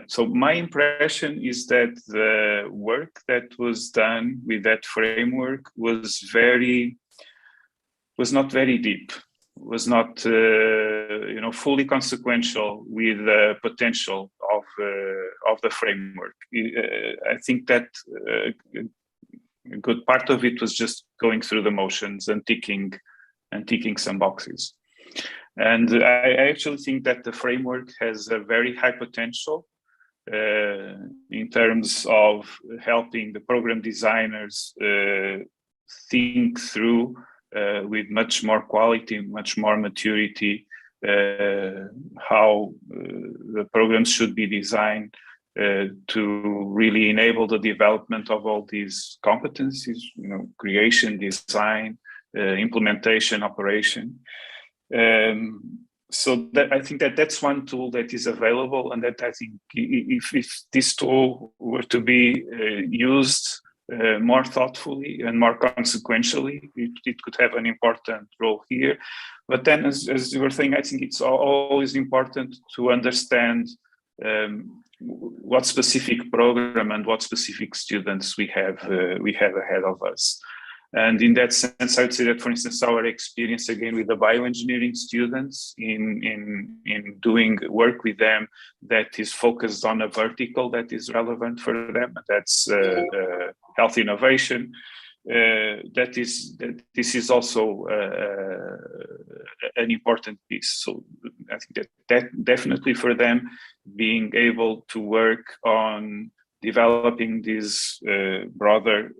So my impression is that the work that was done with that framework was not very deep, was not fully consequential with the potential of the framework. I think that a good part of it was just going through the motions and ticking some boxes. And I actually think that the framework has a very high potential in terms of helping the program designers think through with much more quality, much more maturity, how the programs should be designed to really enable the development of all these competencies, creation, design, implementation, operation. So that I think that's one tool that is available, and that I think if this tool were to be used more thoughtfully and more consequentially, it could have an important role here. But then, as you were saying, I think it's always important to understand what specific program and what specific students we have ahead of us. And in that sense, I would say that, for instance, our experience again with the bioengineering students in doing work with them that is focused on a vertical that is relevant for them, that's health innovation. This is also an important piece. So I think that definitely for them, being able to work on developing these broader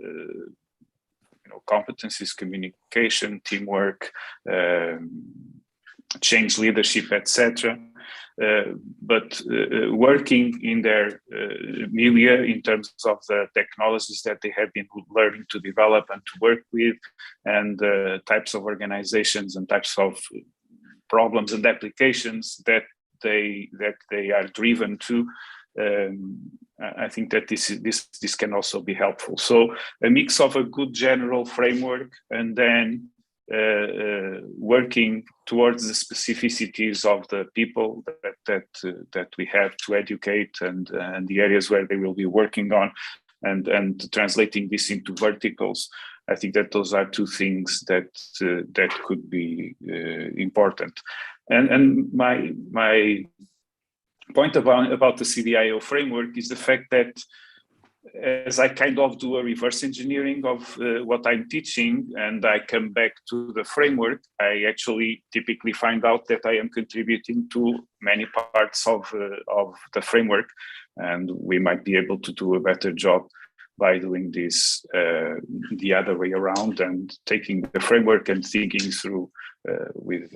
competencies, communication, teamwork, change leadership, etc. But working in their milieu in terms of the technologies that they have been learning to develop and to work with, and types of organizations and types of problems and applications that they are driven to. I think that this can also be helpful. So a mix of a good general framework and then working towards the specificities of the people that we have to educate and the areas where they will be working on, and translating this into verticals. I think that those are two things that could be important. And my point about the Cdio framework is the fact that as I kind of do a reverse engineering of what I'm teaching and I come back to the framework, I actually typically find out that I am contributing to many parts of the framework. and we might be able to do a better job by doing this the other way around, and taking the framework and thinking through with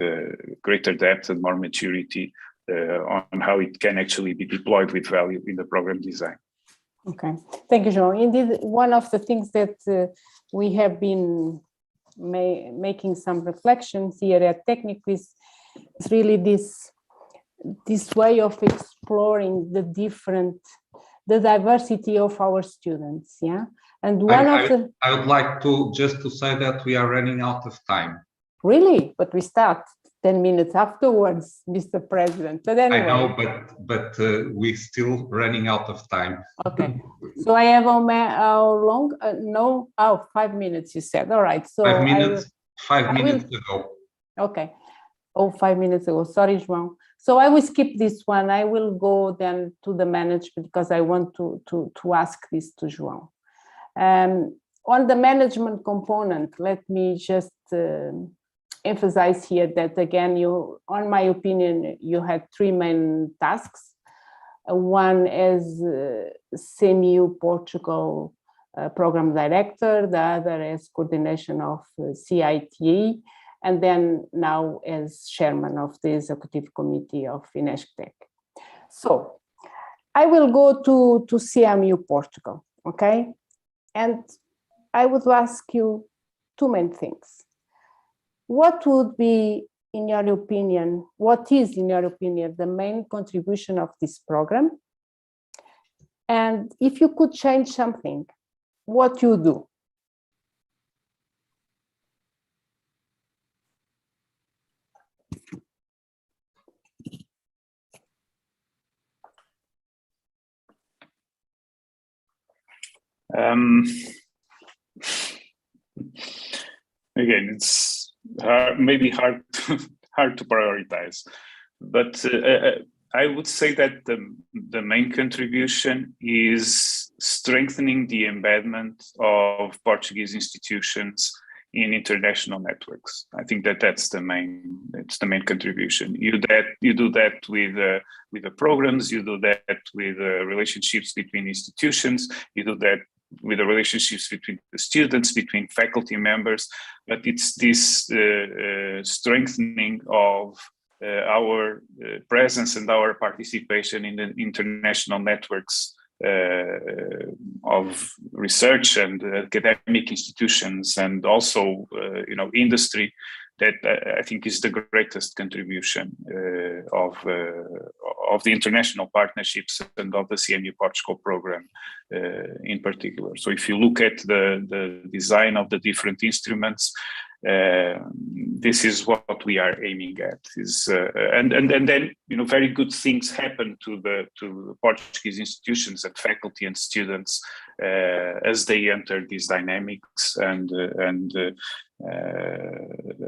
greater depth and more maturity on how it can actually be deployed with value in the program design. Okay, thank you, João. Indeed, one of the things that we have been making some reflections here at Technical is really this way of exploring the diversity of our students, yeah. And I would like to say that we are running out of time. Really? But we start 10 minutes afterwards, Mr. President. But anyway. I know, but we're still running out of time. Okay. So I have how long? 5 minutes, you said. All right. So 5 minutes. 5 minutes ago. Okay. 5 minutes ago. Sorry, João. So I will skip this one. I will go then to the management because I want to ask this to João. On the management component, let me just emphasize here that again, on my opinion, you had 3 main tasks. One as CMU Portugal program director, the other as coordination of CITE, and then now as chairman of the executive committee of Inestec. So I will go to CMU Portugal, okay? And I would ask you 2 main things. What would be, in your opinion, the main contribution of this program? And if you could change something, what you do? Again, it's maybe hard to prioritize, but I would say that the main contribution is strengthening the embedment of Portuguese institutions in international networks. I think that's the main contribution. You do that with the programs. You do that with relationships between institutions. You do that with the relationships between the students, between faculty members. But it's this strengthening of our presence and our participation in the international networks of research and academic institutions, and also industry, that I think is the greatest contribution of the international partnerships and of the CMU Portugal program in particular. So if you look at the design of the different instruments, this is what we are aiming at. And then very good things happen to the Portuguese institutions and faculty and students as they enter these dynamics and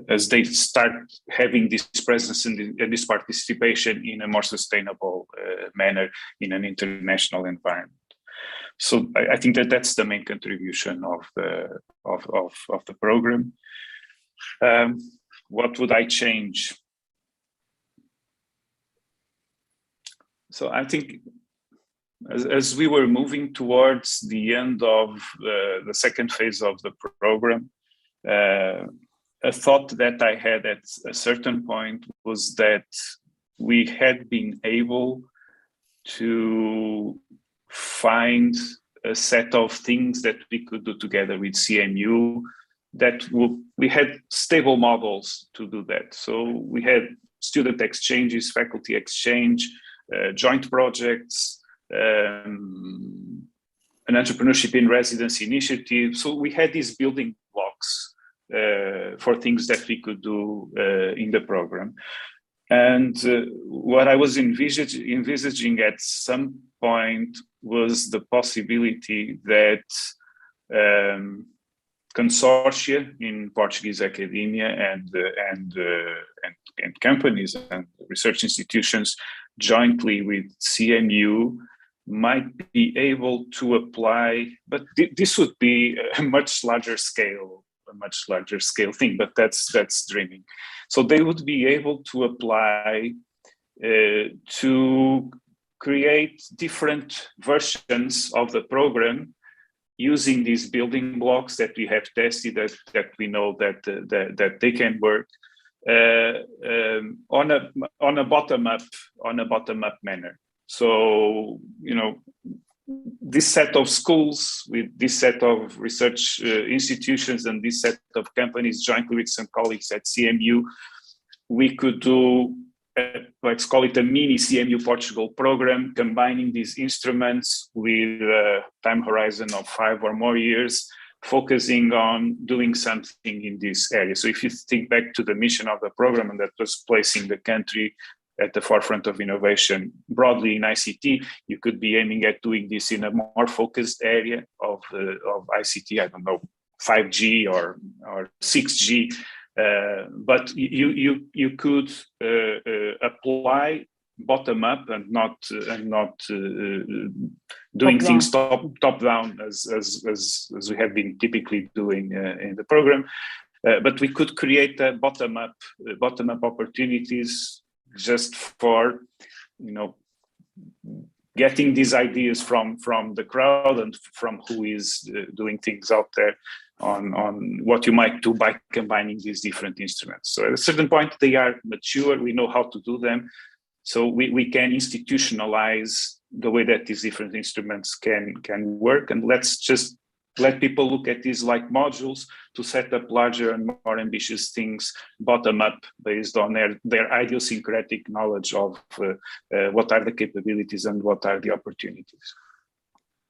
as they start having this presence and this participation in a more sustainable manner in an international environment. So I think that's the main contribution of the program. What would I change? So I think as we were moving towards the end of the second phase of the program, a thought that I had at a certain point was that we had been able to find a set of things that we could do together with CMU we had stable models to do that. So we had student exchanges, faculty exchange, joint projects, an entrepreneurship in residence initiative. So we had these building blocks for things that we could do in the program. And what I was envisaging at some point was the possibility that consortia in Portuguese academia and companies and research institutions jointly with CMU might be able to apply, but this would be a much larger scale thing, but that's dreaming. So they would be able to apply to create different versions of the program using these building blocks that we have tested, that we know that they can work on a bottom up manner. So, you know, this set of schools with this set of research institutions and this set of companies jointly with some colleagues at CMU, we could do, let's call it a mini CMU Portugal program, combining these instruments with a time horizon of 5 or more years, focusing on doing something in this area. So if you think back to the mission of the program, and that was placing the country at the forefront of innovation broadly in ICT, you could be aiming at doing this in a more focused area of ICT, I don't know, 5G or 6G, but you could apply bottom up and not doing things top down as we have been typically doing in the program, but we could create a bottom up opportunities just for, you know, getting these ideas from the crowd and from who is doing things out there on what you might do by combining these different instruments. So at a certain point, they are mature, we know how to do them, so we can institutionalize the way that these different instruments can work, and let's just let people look at these like modules to set up larger and more ambitious things bottom up based on their idiosyncratic knowledge of what are the capabilities and what are the opportunities.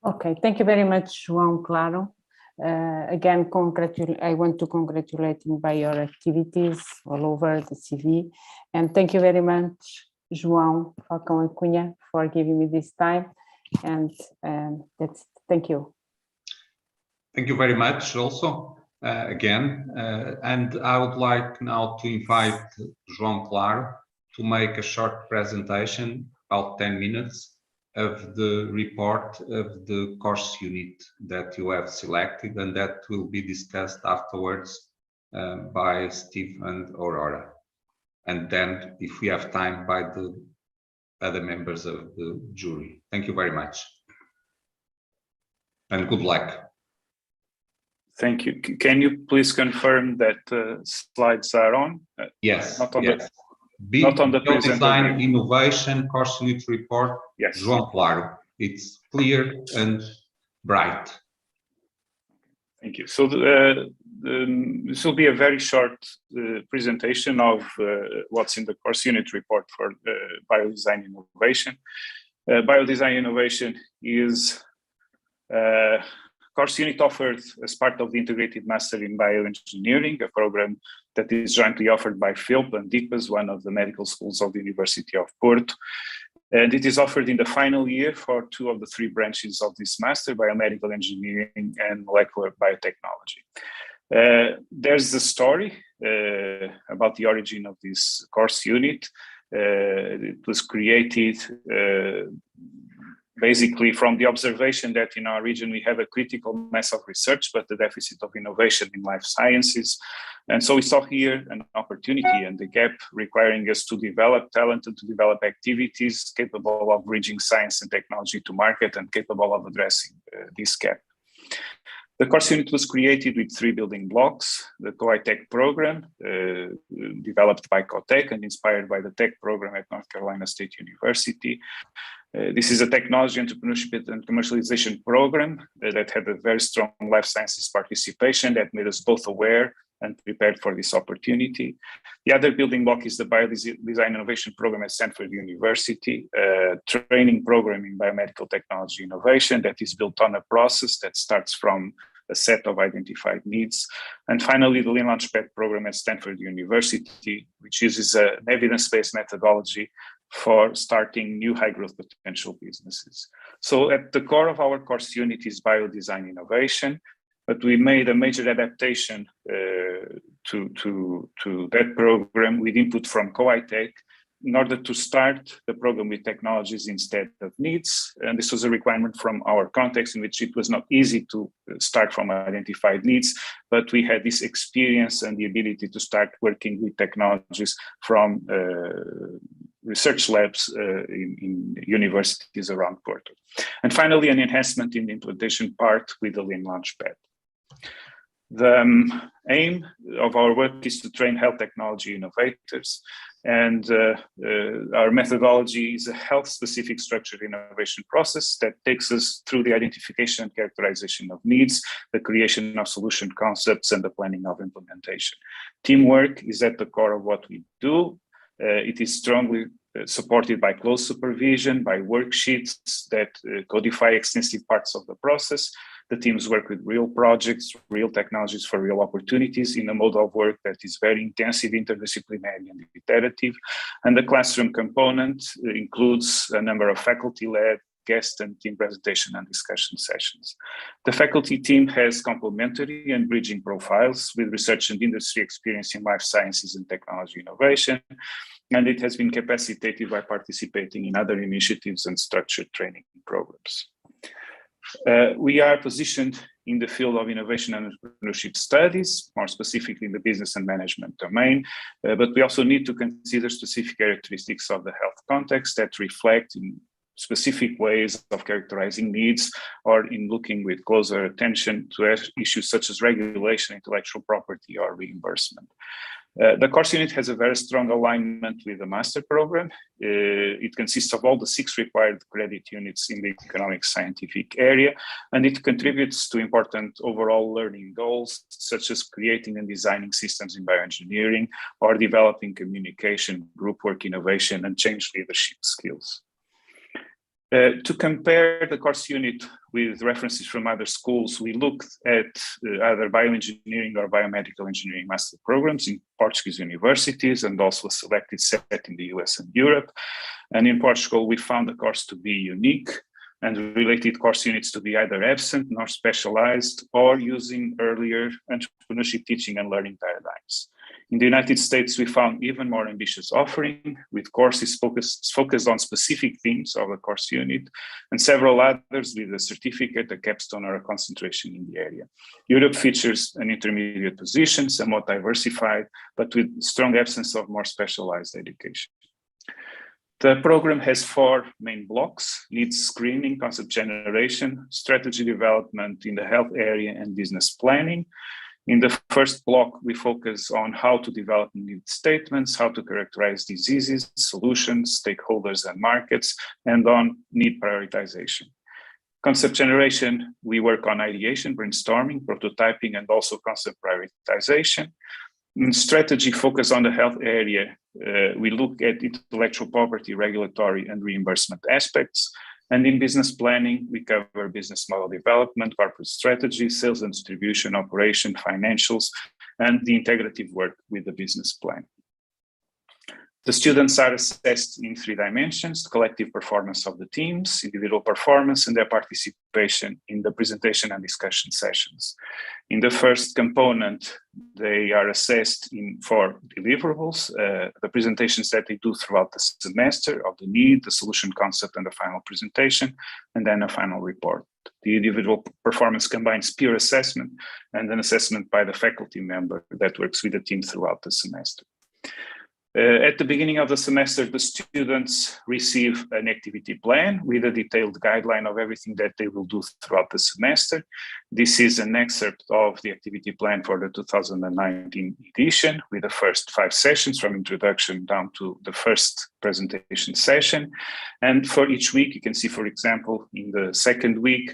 Okay, thank you very much, João, Claro. Again, I want to congratulate you by your activities all over the CV, and thank you very much, João Falcão e Cunha, for giving me this time, and thank you. Thank you very much also, again, and I would like now to invite João Claro to make a short presentation, about 10 minutes, of the report of the course unit that you have selected, and that will be discussed afterwards by Steve and Aurora, and then, if we have time, by the other members of the jury. Thank you very much, and good luck. Thank you. Can you please confirm that slides are on? Yes. Not on yes. Not on the Design Innovation Course Unit Report. Yes. João Claro. It's clear and bright. Thank you. So this will be a very short presentation of what's in the course unit report for biodesign innovation. Biodesign innovation is course unit offered as part of the Integrated Master in Bioengineering, a program that is jointly offered by PhilP and DIPAS, one of the medical schools of the University of Porto. And it is offered in the final year for 2 of the 3 branches of this master, biomedical engineering and molecular biotechnology. There's the story about the origin of this course unit. It was created basically from the observation that in our region we have a critical mass of research, but the deficit of innovation in life sciences. And so we saw here an opportunity and the gap requiring us to develop talent and to develop activities capable of bridging science and technology to market and capable of addressing this gap. The course unit was created with 3 building blocks: the Co-I-Tech program, developed by COTEC and inspired by the tech program at North Carolina State University. This is a technology, entrepreneurship, and commercialization program that had a very strong life sciences participation that made us both aware and prepared for this opportunity. The other building block is the Biodesign Innovation Program at Stanford University, a training program in biomedical technology innovation that is built on a process that starts from a set of identified needs. And finally, the Lean Launchpad program at Stanford University, which uses an evidence-based methodology for starting new high-growth potential businesses. So at the core of our course unit is biodesign innovation, but we made a major adaptation to that program with input from Co-I-Tech in order to start the program with technologies instead of needs. And this was a requirement from our context in which it was not easy to start from identified needs, but we had this experience and the ability to start working with technologies from research labs in universities around Porto. And finally, an enhancement in the implementation part with the Lean Launchpad. The aim of our work is to train health technology innovators, and our methodology is a health-specific structured innovation process that takes us through the identification and characterization of needs, the creation of solution concepts, and the planning of implementation. Teamwork is at the core of what we do. It is strongly supported by close supervision, by worksheets that codify extensive parts of the process. The teams work with real projects, real technologies for real opportunities in a mode of work that is very intensive, interdisciplinary, and iterative. And the classroom component includes a number of faculty-led, guest and team presentation and discussion sessions. The faculty team has complementary and bridging profiles with research and industry experience in life sciences and technology innovation, and it has been capacitated by participating in other initiatives and structured training programs. We are positioned in the field of innovation and entrepreneurship studies, more specifically in the business and management domain, but we also need to consider specific characteristics of the health context that reflect in specific ways of characterizing needs or in looking with closer attention to issues such as regulation, intellectual property, or reimbursement. The course unit has a very strong alignment with the master program. It consists of all the 6 required credit units in the economic scientific area, and it contributes to important overall learning goals, such as creating and designing systems in bioengineering or developing communication, group work innovation, and change leadership skills. To compare the course unit with references from other schools, we looked at either bioengineering or biomedical engineering master programs in Portuguese universities and also a selected set in the US and Europe. And in Portugal, we found the course to be unique and related course units to be either absent nor specialized or using earlier entrepreneurship teaching and learning paradigms. In the United States, we found even more ambitious offering with courses focused on specific themes of a course unit and several others with a certificate, a capstone, or a concentration in the area. Europe features an intermediate position, somewhat diversified, but with strong absence of more specialized education. The program has 4 main blocks: needs screening, concept generation, strategy development in the health area, and business planning. In the first block, we focus on how to develop need statements, how to characterize diseases, solutions, stakeholders, and markets, and on need prioritization. Concept generation, we work on ideation, brainstorming, prototyping, and also concept prioritization. In strategy, focus on the health area. We look at intellectual property, regulatory, and reimbursement aspects. And in business planning, we cover business model development, corporate strategy, sales and distribution, operation, financials, and the integrative work with the business plan. The students are assessed in 3 dimensions: the collective performance of the teams, individual performance, and their participation in the presentation and discussion sessions. In the first component, they are assessed in 4 deliverables, the presentations that they do throughout the semester of the need, the solution concept, and the final presentation, and then a final report. The individual performance combines peer assessment and an assessment by the faculty member that works with the team throughout the semester. At the beginning of the semester, the students receive an activity plan with a detailed guideline of everything that they will do throughout the semester. This is an excerpt of the activity plan for the 2019 edition with the first 5 sessions from introduction down to the first presentation session. And for each week, you can see, for example, in the second week,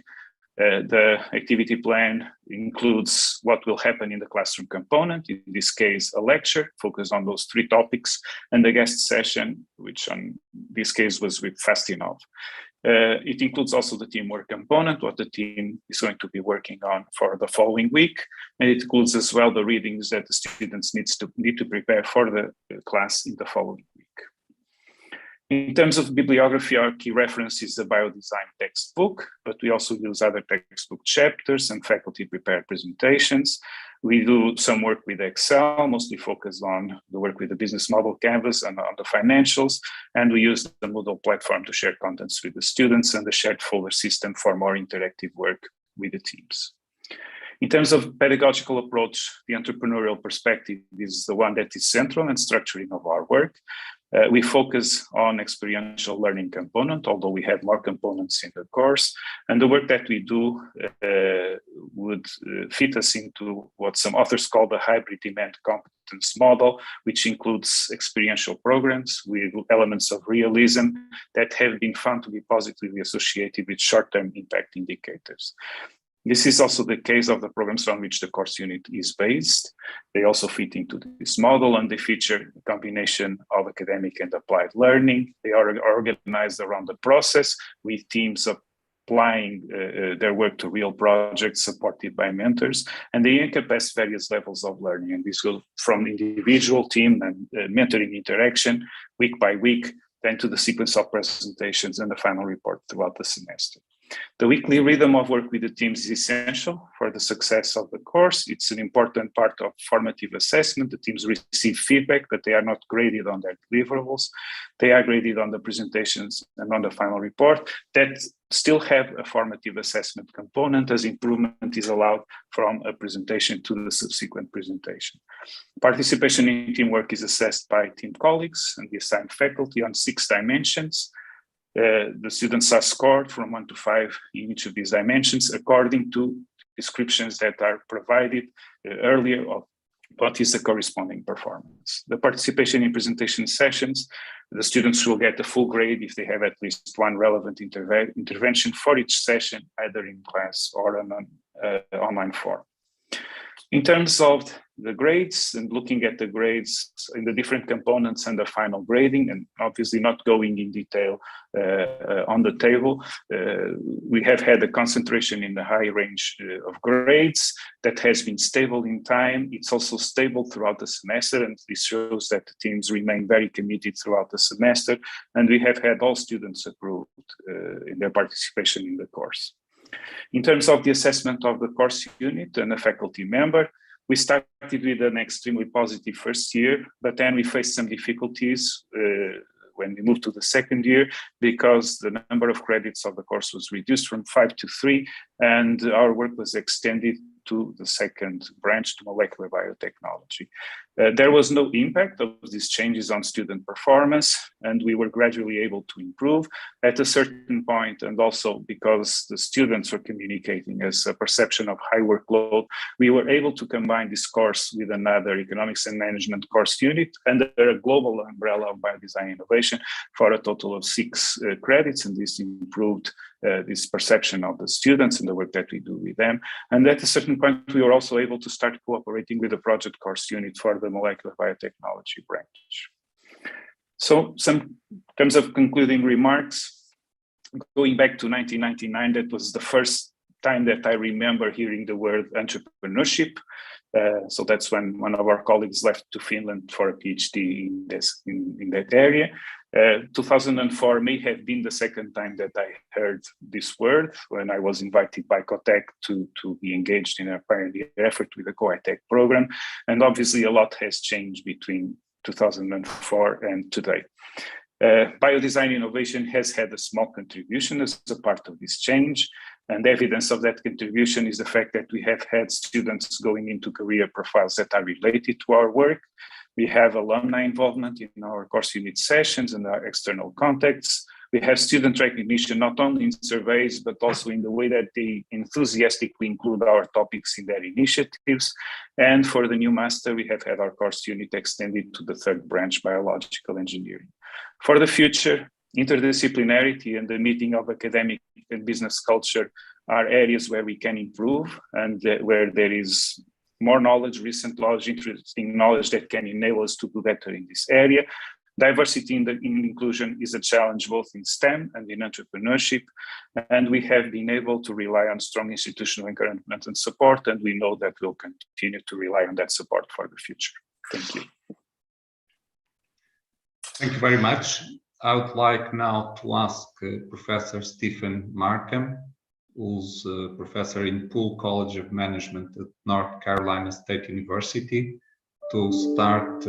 the activity plan includes what will happen in the classroom component, in this case, a lecture focused on those 3 topics, and the guest session, which on this case was with Fastinov. It includes also the teamwork component, what the team is going to be working on for the following week. And it includes as well the readings that the students need to prepare for the class in the following week. In terms of bibliography, our key reference is the Biodesign textbook, but we also use other textbook chapters and faculty-prepared presentations. We do some work with Excel, mostly focused on the work with the business model canvas and on the financials, and we use the Moodle platform to share contents with the students and the shared folder system for more interactive work with the teams. In terms of pedagogical approach, the entrepreneurial perspective is the one that is central and structuring of our work. We focus on experiential learning component, although we have more components in the course. And the work that we do would fit us into what some authors call the hybrid demand competence model, which includes experiential programs with elements of realism that have been found to be positively associated with short-term impact indicators. This is also the case of the programs on which the course unit is based. They also fit into this model, and they feature a combination of academic and applied learning. They are organized around the process with teams applying their work to real projects supported by mentors, and they encompass various levels of learning. And this goes from individual, team, and mentoring interaction week by week, then to the sequence of presentations and the final report throughout the semester. The weekly rhythm of work with the teams is essential for the success of the course. It's an important part of formative assessment. The teams receive feedback, but they are not graded on their deliverables. They are graded on the presentations and on the final report that still have a formative assessment component, as improvement is allowed from a presentation to the subsequent presentation. Participation in teamwork is assessed by team colleagues and the assigned faculty on 6 dimensions. The students are scored from 1 to 5 in each of these dimensions according to descriptions that are provided earlier of what is the corresponding performance. The participation in presentation sessions, the students will get a full grade if they have at least one relevant intervention for each session, either in class or on an online form. In terms of the grades and looking at the grades in the different components and the final grading, and obviously not going in detail on the table, we have had a concentration in the high range of grades that has been stable in time. It's also stable throughout the semester, and this shows that the teams remain very committed throughout the semester, and we have had all students approved in their participation in the course. In terms of the assessment of the course unit and a faculty member, we started with an extremely positive first year, but then we faced some difficulties when we moved to the second year because the number of credits of the course was reduced from 5 to 3, and our work was extended to the second branch, to molecular biotechnology. There was no impact of these changes on student performance, and we were gradually able to improve at a certain point. And also because the students were communicating as a perception of high workload, we were able to combine this course with another economics and management course unit under a global umbrella of biodesign innovation for a total of 6 credits, and this improved this perception of the students and the work that we do with them. And at a certain point, we were also able to start cooperating with the project course unit for the molecular biotechnology branch. So in terms of concluding remarks, going back to 1999, that was the first time that I remember hearing the word entrepreneurship. So that's when one of our colleagues left to Finland for a PhD in that area. 2004 may have been the second time that I heard this word when I was invited by COTEC to be engaged in a pioneer effort with the COITEC program. And obviously a lot has changed between 2004 and today. Biodesign innovation has had a small contribution as a part of this change. And evidence of that contribution is the fact that we have had students going into career profiles that are related to our work. We have alumni involvement in our course unit sessions and our external contacts. We have student recognition, not only in surveys, but also in the way that they enthusiastically include our topics in their initiatives. And for the new master, we have had our course unit extended to the 3rd branch, biological engineering. For the future, interdisciplinarity and the meeting of academic and business culture are areas where we can improve and where there is more knowledge, recent knowledge, interesting knowledge that can enable us to do better in this area. Diversity in inclusion is a challenge both in STEM and in entrepreneurship, and we have been able to rely on strong institutional encouragement and support, and we know that we'll continue to rely on that support for the future. Thank you. Thank you very much. I would like now to ask Professor Stephen Markham, who's a professor in Poole College of Management at North Carolina State University, to start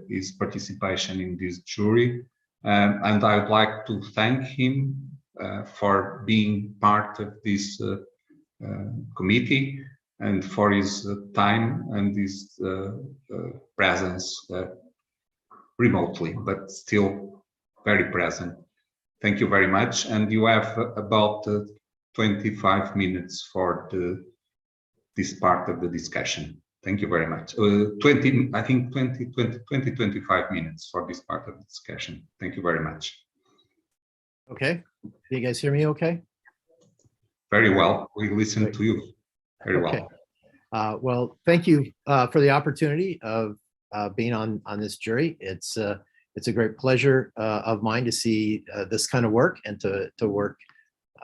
his participation in this jury. And I would like to thank him for being part of this committee and for his time and his presence. remotely, but still very present. Thank you very much. And you have about 25 minutes for this part of the discussion. Thank you very much. 25 minutes for this part of the discussion. Thank you very much. Okay. Do you guys hear me okay? Very well. We listen to you very well. Well, thank you for the opportunity of being on this jury. It's a great pleasure of mine to see this kind of work and to work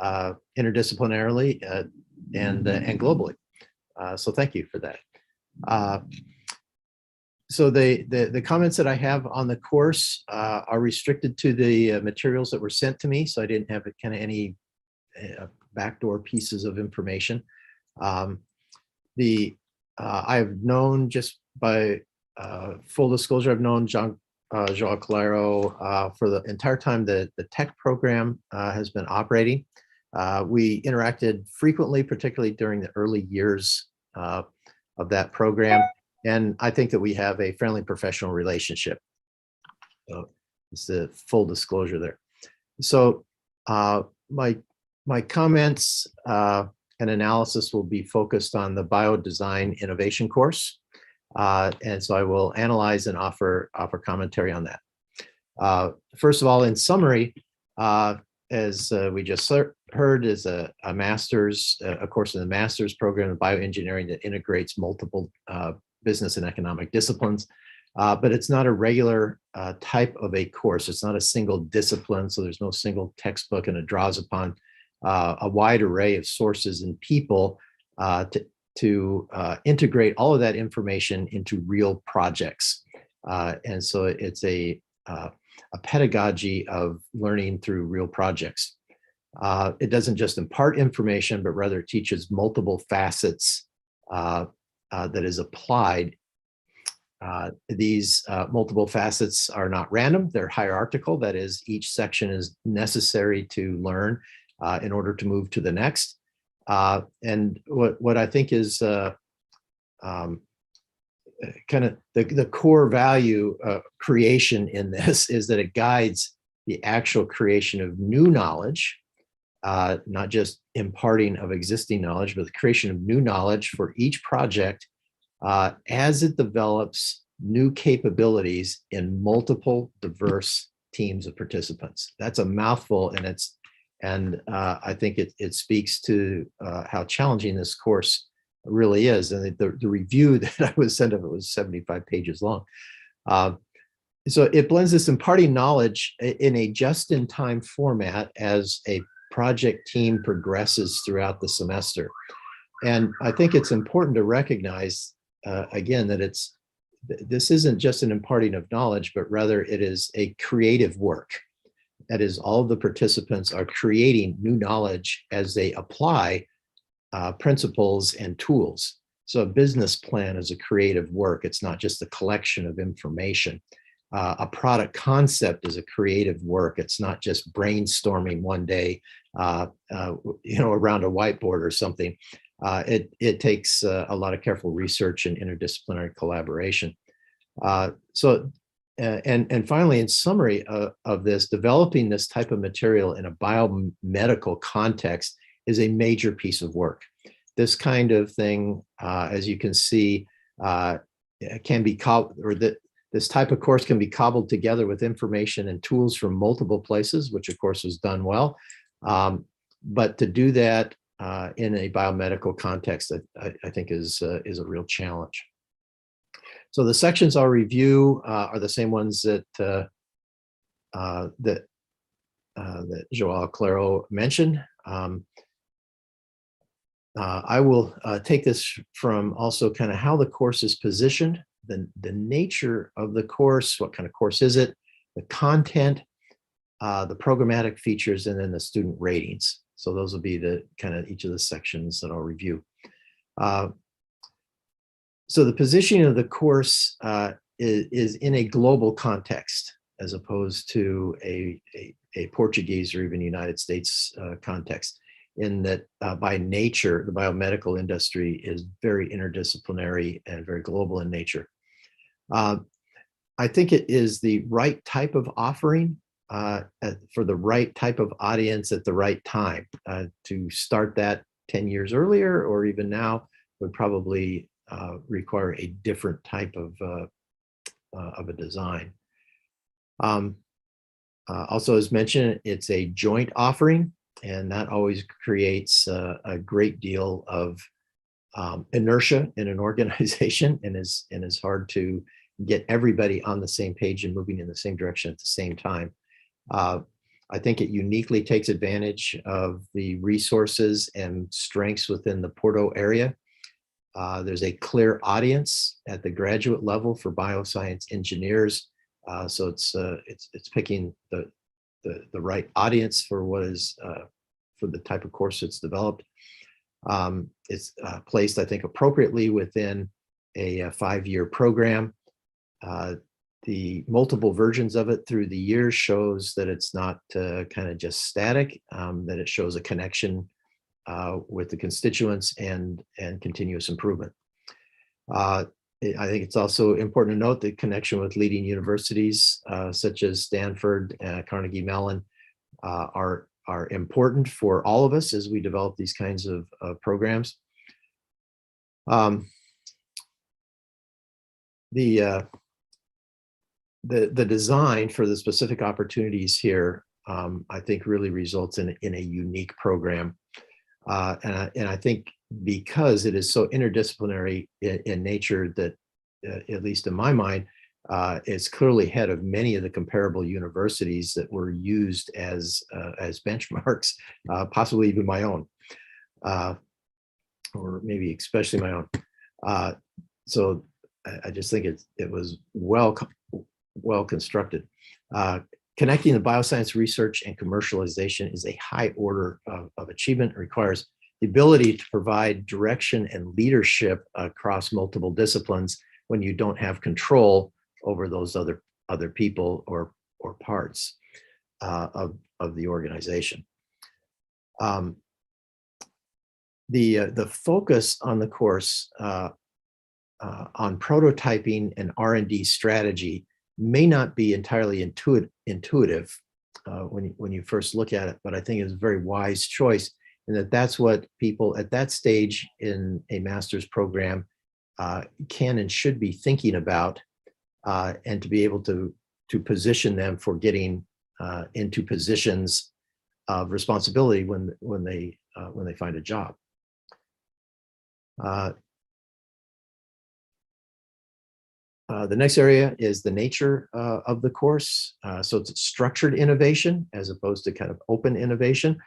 interdisciplinarily and globally. So thank you for that. So the comments that I have on the course are restricted to the materials that were sent to me. So I didn't have kind of any backdoor pieces of information. I've known, just by full disclosure, I've known João Claro for the entire time the tech program has been operating. We interacted frequently, particularly during the early years of that program. And I think that we have a friendly professional relationship. So it's the full disclosure there. So my comments and analysis will be focused on the biodesign innovation course. And so I will analyze and offer commentary on that. First of all, in summary, as we just heard, is a master's, a course in the master's program in bioengineering that integrates multiple business and economic disciplines. But it's not a regular type of a course. It's not a single discipline, so there's no single textbook, and it draws upon a wide array of sources and people to integrate all of that information into real projects. And so it's a pedagogy of learning through real projects. It doesn't just impart information, but rather it teaches multiple facets that is applied. These multiple facets are not random, they're hierarchical. That is, each section is necessary to learn in order to move to the next. And what I think is kind of the core value creation in this is that it guides the actual creation of new knowledge, not just imparting of existing knowledge, but the creation of new knowledge for each project as it develops new capabilities in multiple diverse teams of participants. That's a mouthful, and I think it speaks to how challenging this course really is. And the review that I was sent of it was 75 pages long. So it blends this imparting knowledge in a just-in-time format as a project team progresses throughout the semester. And I think it's important to recognize, again, that this isn't just an imparting of knowledge, but rather it is a creative work. That is, all of the participants are creating new knowledge as they apply principles and tools. So a business plan is a creative work. It's not just a collection of information. A product concept is a creative work. It's not just brainstorming one day, around a whiteboard or something. It takes a lot of careful research and interdisciplinary collaboration. And finally, in summary of this, developing this type of material in a biomedical context is a major piece of work. This kind of thing, as you can see, can be cobbled, or this type of course can be cobbled together with information and tools from multiple places, which of course was done well. But to do that in a biomedical context, I think is a real challenge. So the sections I'll review are the same ones that João Claro mentioned. I will take this from also kind of how the course is positioned, the nature of the course, what kind of course is it, the content, the programmatic features, and then the student ratings. So those will be the kind of each of the sections that I'll review. So the positioning of the course is in a global context, as opposed to a Portuguese or even United States context, in that by nature, the biomedical industry is very interdisciplinary and very global in nature. I think it is the right type of offering for the right type of audience at the right time. To start that 10 years earlier or even now would probably require a different type of a design. Also, as mentioned, it's a joint offering, and that always creates a great deal of inertia in an organization, and is hard to get everybody on the same page and moving in the same direction at the same time. I think it uniquely takes advantage of the resources and strengths within the Porto area. There's a clear audience at the graduate level for bioscience engineers. So it's picking the right audience for what is for the type of course it's developed. It's placed, I think, appropriately within a 5-year program. The multiple versions of it through the years shows that it's not kind of just static, that it shows a connection with the constituents and continuous improvement. I think it's also important to note the connection with leading universities such as Stanford, Carnegie Mellon are important for all of us as we develop these kinds of programs. The design for the specific opportunities here, I think, really results in a unique program. And I think because it is so interdisciplinary in nature that, at least in my mind, it's clearly ahead of many of the comparable universities that were used as benchmarks, possibly even my own, or maybe especially my own. So I just think it was well constructed. Connecting the bioscience research and commercialization is a high order of achievement. It requires the ability to provide direction and leadership across multiple disciplines when you don't have control over those other people or parts of the organization. The focus on the course on prototyping and R&D strategy may not be entirely intuitive when you first look at it, but I think it's a very wise choice, and that's what people at that stage in a master's program can and should be thinking about, and to be able to position them for getting into positions of responsibility when they find a job. The next area is the nature of the course. So it's structured innovation as opposed to kind of open innovation.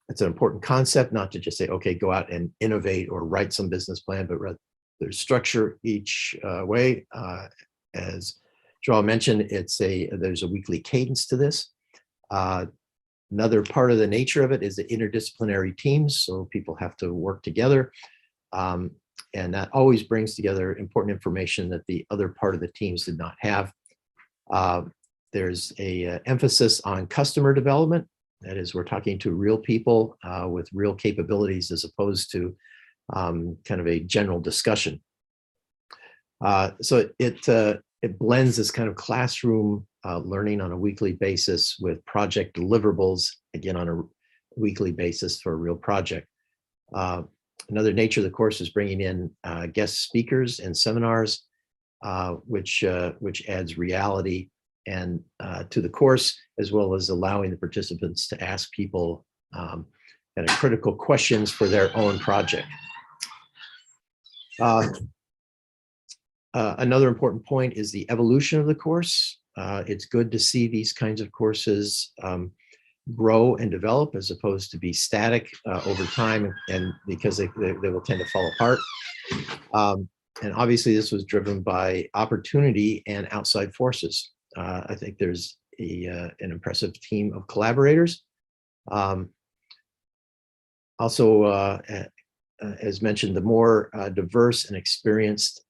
It's an important concept, not to just say, okay, go out and innovate or write some business plan, but rather there's structure each way. As João mentioned, there's a weekly cadence to this. Another part of the nature of it is the interdisciplinary teams. So people have to work together. And that always brings together important information that the other part of the teams did not have. There's a emphasis on customer development. That is, we're talking to real people with real capabilities as opposed to kind of a general discussion. So it blends this kind of classroom learning on a weekly basis with project deliverables, again, on a weekly basis for a real project. Another nature of the course is bringing in guest speakers and seminars, which adds reality and to the course, as well as allowing the participants to ask people kind of critical questions for their own project. Another important point is the evolution of the course. It's good to see these kinds of courses grow and develop as opposed to be static over time, and because they will tend to fall apart. And obviously this was driven by opportunity and outside forces. I think there's an impressive team of collaborators. Also, as mentioned, the more diverse and experienced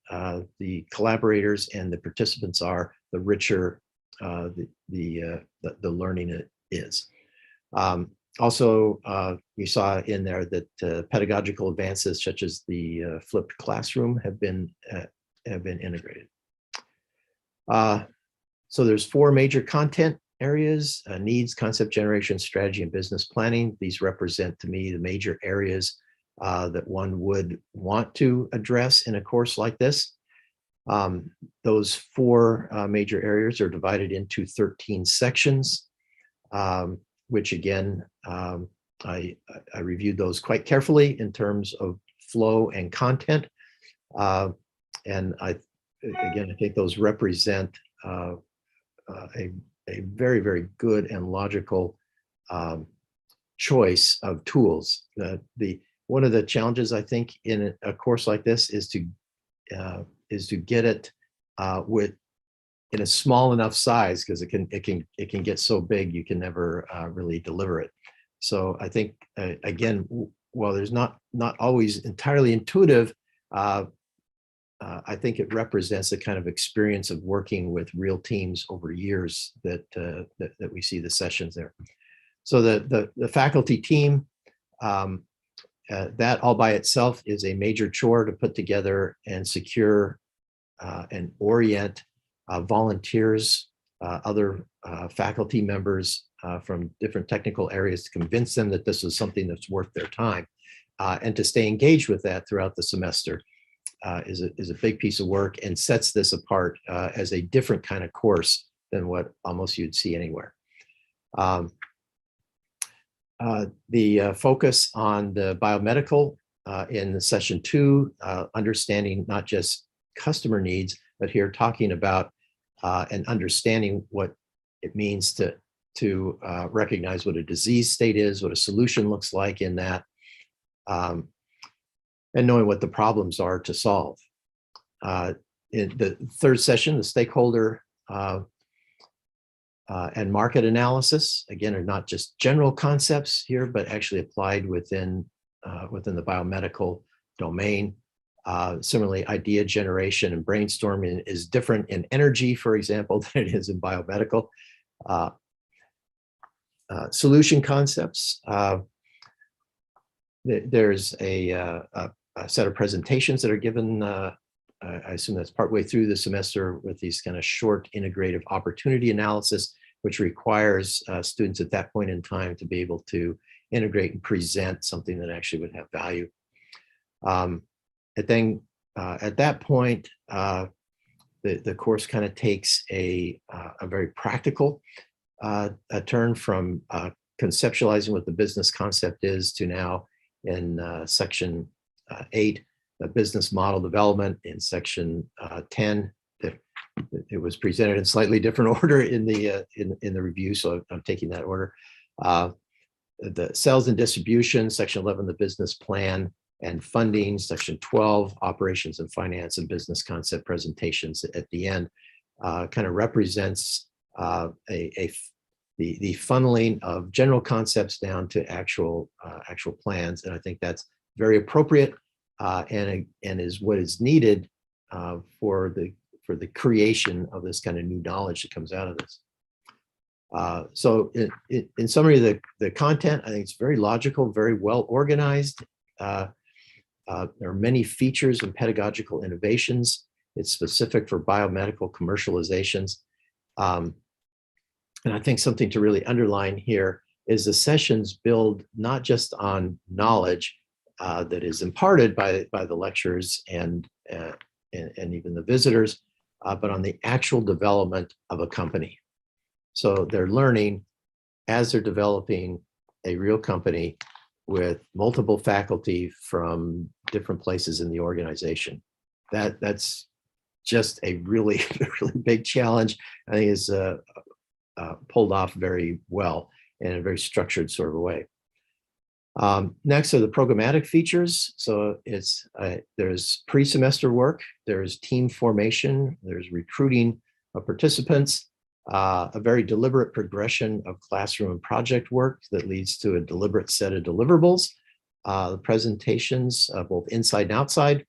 the collaborators and the participants are, the richer the learning is. Also, you saw in there that pedagogical advances such as the flipped classroom have been integrated. So there's 4 major content areas: needs, concept generation, strategy, and business planning. These represent to me the major areas that one would want to address in a course like this. Those 4 major areas are divided into 13 sections, which again, I reviewed those quite carefully in terms of flow and content. And I think those represent a very, very good and logical choice of tools. One of the challenges I think in a course like this is to get it in a small enough size, because it can get so big you can never really deliver it. So I think again, while there's not always entirely intuitive, I think it represents the kind of experience of working with real teams over years that we see the sessions there. So the faculty team, that all by itself is a major chore to put together and secure and orient volunteers, other faculty members from different technical areas, to convince them that this is something that's worth their time, and to stay engaged with that throughout the semester is a big piece of work, and sets this apart as a different kind of course than what almost you'd see anywhere. The focus on the biomedical in the session 2, understanding not just customer needs, but here talking about and understanding what it means to recognize what a disease state is, what a solution looks like in that, and knowing what the problems are to solve. In the 3rd session, the stakeholder and market analysis, again, are not just general concepts here, but actually applied within the biomedical domain. Similarly, idea generation and brainstorming is different in energy, for example, than it is in biomedical. Solution concepts. There's a set of presentations that are given, I assume that's partway through the semester, with these kind of short integrative opportunity analysis, which requires students at that point in time to be able to integrate and present something that actually would have value. And then at that point, the course kind of takes a very practical turn from conceptualizing what the business concept is to now in section 8, the business model development. In section 10, it was presented in slightly different order in the review, so I'm taking that order. The sales and distribution, section 11, the business plan and funding, section 12, operations and finance and business concept presentations at the end, kind of represents the funneling of general concepts down to actual plans, and I think that's very appropriate and is what is needed for the creation of this kind of new knowledge that comes out of this. So in summary, the content, I think it's very logical, very well organized. There are many features and pedagogical innovations. It's specific for biomedical commercializations. And I think something to really underline here is the sessions build not just on knowledge that is imparted by the lecturers and even the visitors, but on the actual development of a company. So they're learning as they're developing a real company with multiple faculty from different places in the organization. That's just a really, really big challenge. I think is pulled off very well in a very structured sort of a way. Next are the programmatic features. So there's pre-semester work, there's team formation, there's recruiting of participants, a very deliberate progression of classroom and project work that leads to a deliberate set of deliverables. The presentations, both inside and outside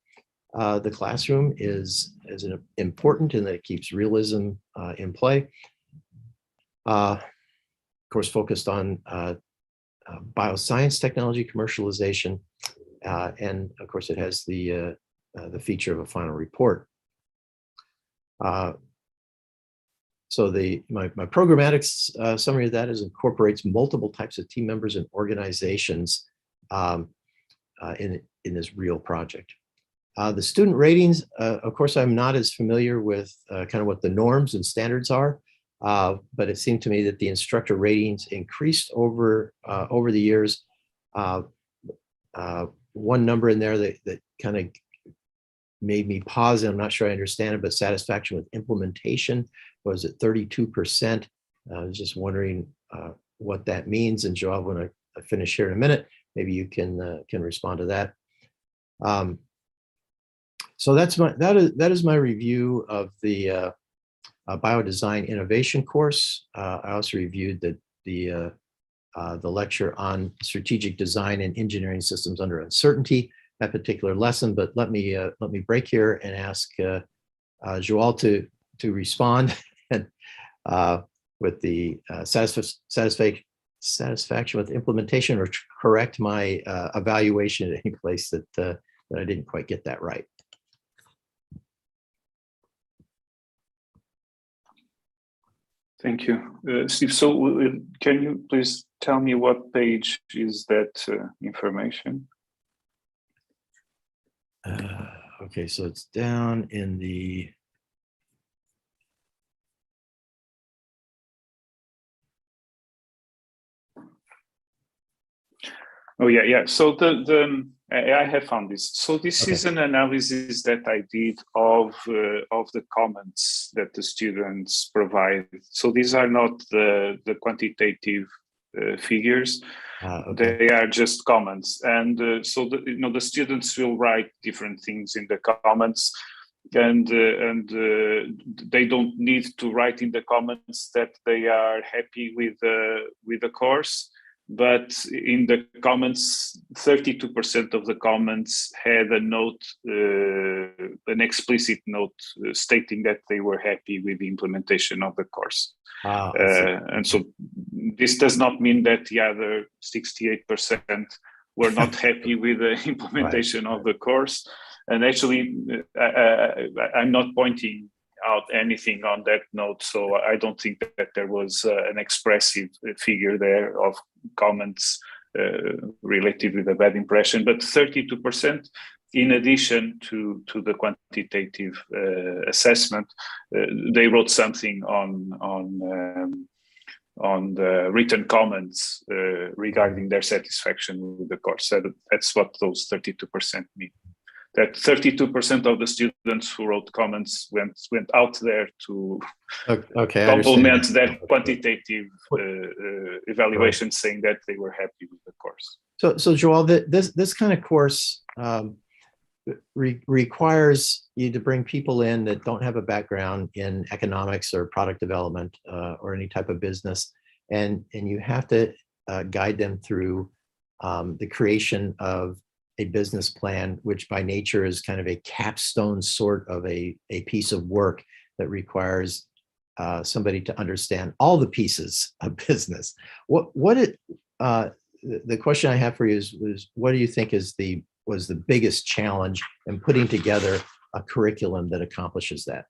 the classroom, is important in that it keeps realism in play. Of course, focused on bioscience technology commercialization, and of course, it has the feature of a final report. So my programmatic summary of that is incorporates multiple types of team members and organizations in this real project. The student ratings, of course, I'm not as familiar with kind of what the norms and standards are, but it seemed to me that the instructor ratings increased over the years. One number in there that kind of made me pause, and I'm not sure I understand it, but satisfaction with implementation was at 32%. I was just wondering what that means. And João, when I finish here in a minute, maybe you can respond to that. So that is my review of the Biodesign Innovation course. I also reviewed the lecture on strategic design and engineering systems under uncertainty, that particular lesson. But let me break here and ask João to respond and with the satisfaction with implementation, or correct my evaluation at any place that I didn't quite get that right. Thank you, Steve. So can you please tell me what page is that information? Okay, so it's down in the Oh yeah. So I have found this. So this Okay. is an analysis that I did of the comments that the students provide. So these are not the quantitative figures. okay. They are just comments, and so the students will write different things in the comments, and they don't need to write in the comments that they are happy with the course. But in the comments, 32% of the comments had a note, an explicit note stating that they were happy with the implementation of the course. And so this does not mean that the other 68% were not happy with the implementation of the course. And actually, I'm not pointing out anything on that note, so I don't think that there was an expressive figure there of comments related with a bad impression, but 32%, in addition to the quantitative assessment, they wrote something on the written comments regarding their satisfaction with the course. So that's what those 32% mean. That 32% of the students who wrote comments went out there to complement their quantitative evaluation, saying that they were happy with the course. So João, this kind of course requires you to bring people in that don't have a background in economics or product development or any type of business, and you have to guide them through the creation of a business plan, which by nature is kind of a capstone sort of a piece of work that requires somebody to understand all the pieces of business. The question I have for you is what do you think was the biggest challenge in putting together a curriculum that accomplishes that?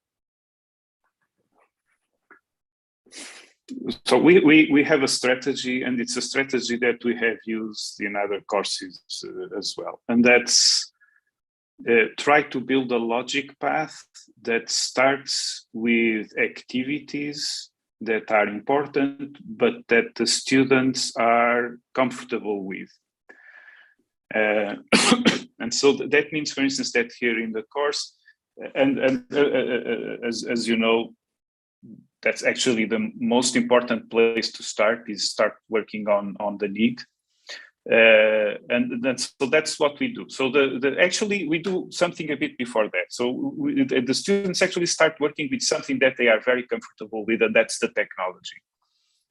So we have a strategy, and it's a strategy that we have used in other courses as well. And that's try to build a logic path that starts with activities that are important, but that the students are comfortable with. And so that means, for instance, that here in the course, and as you know, that's actually the most important place to start working on the need. And that's what we do. So actually we do something a bit before that. So the students actually start working with something that they are very comfortable with, and that's the technology.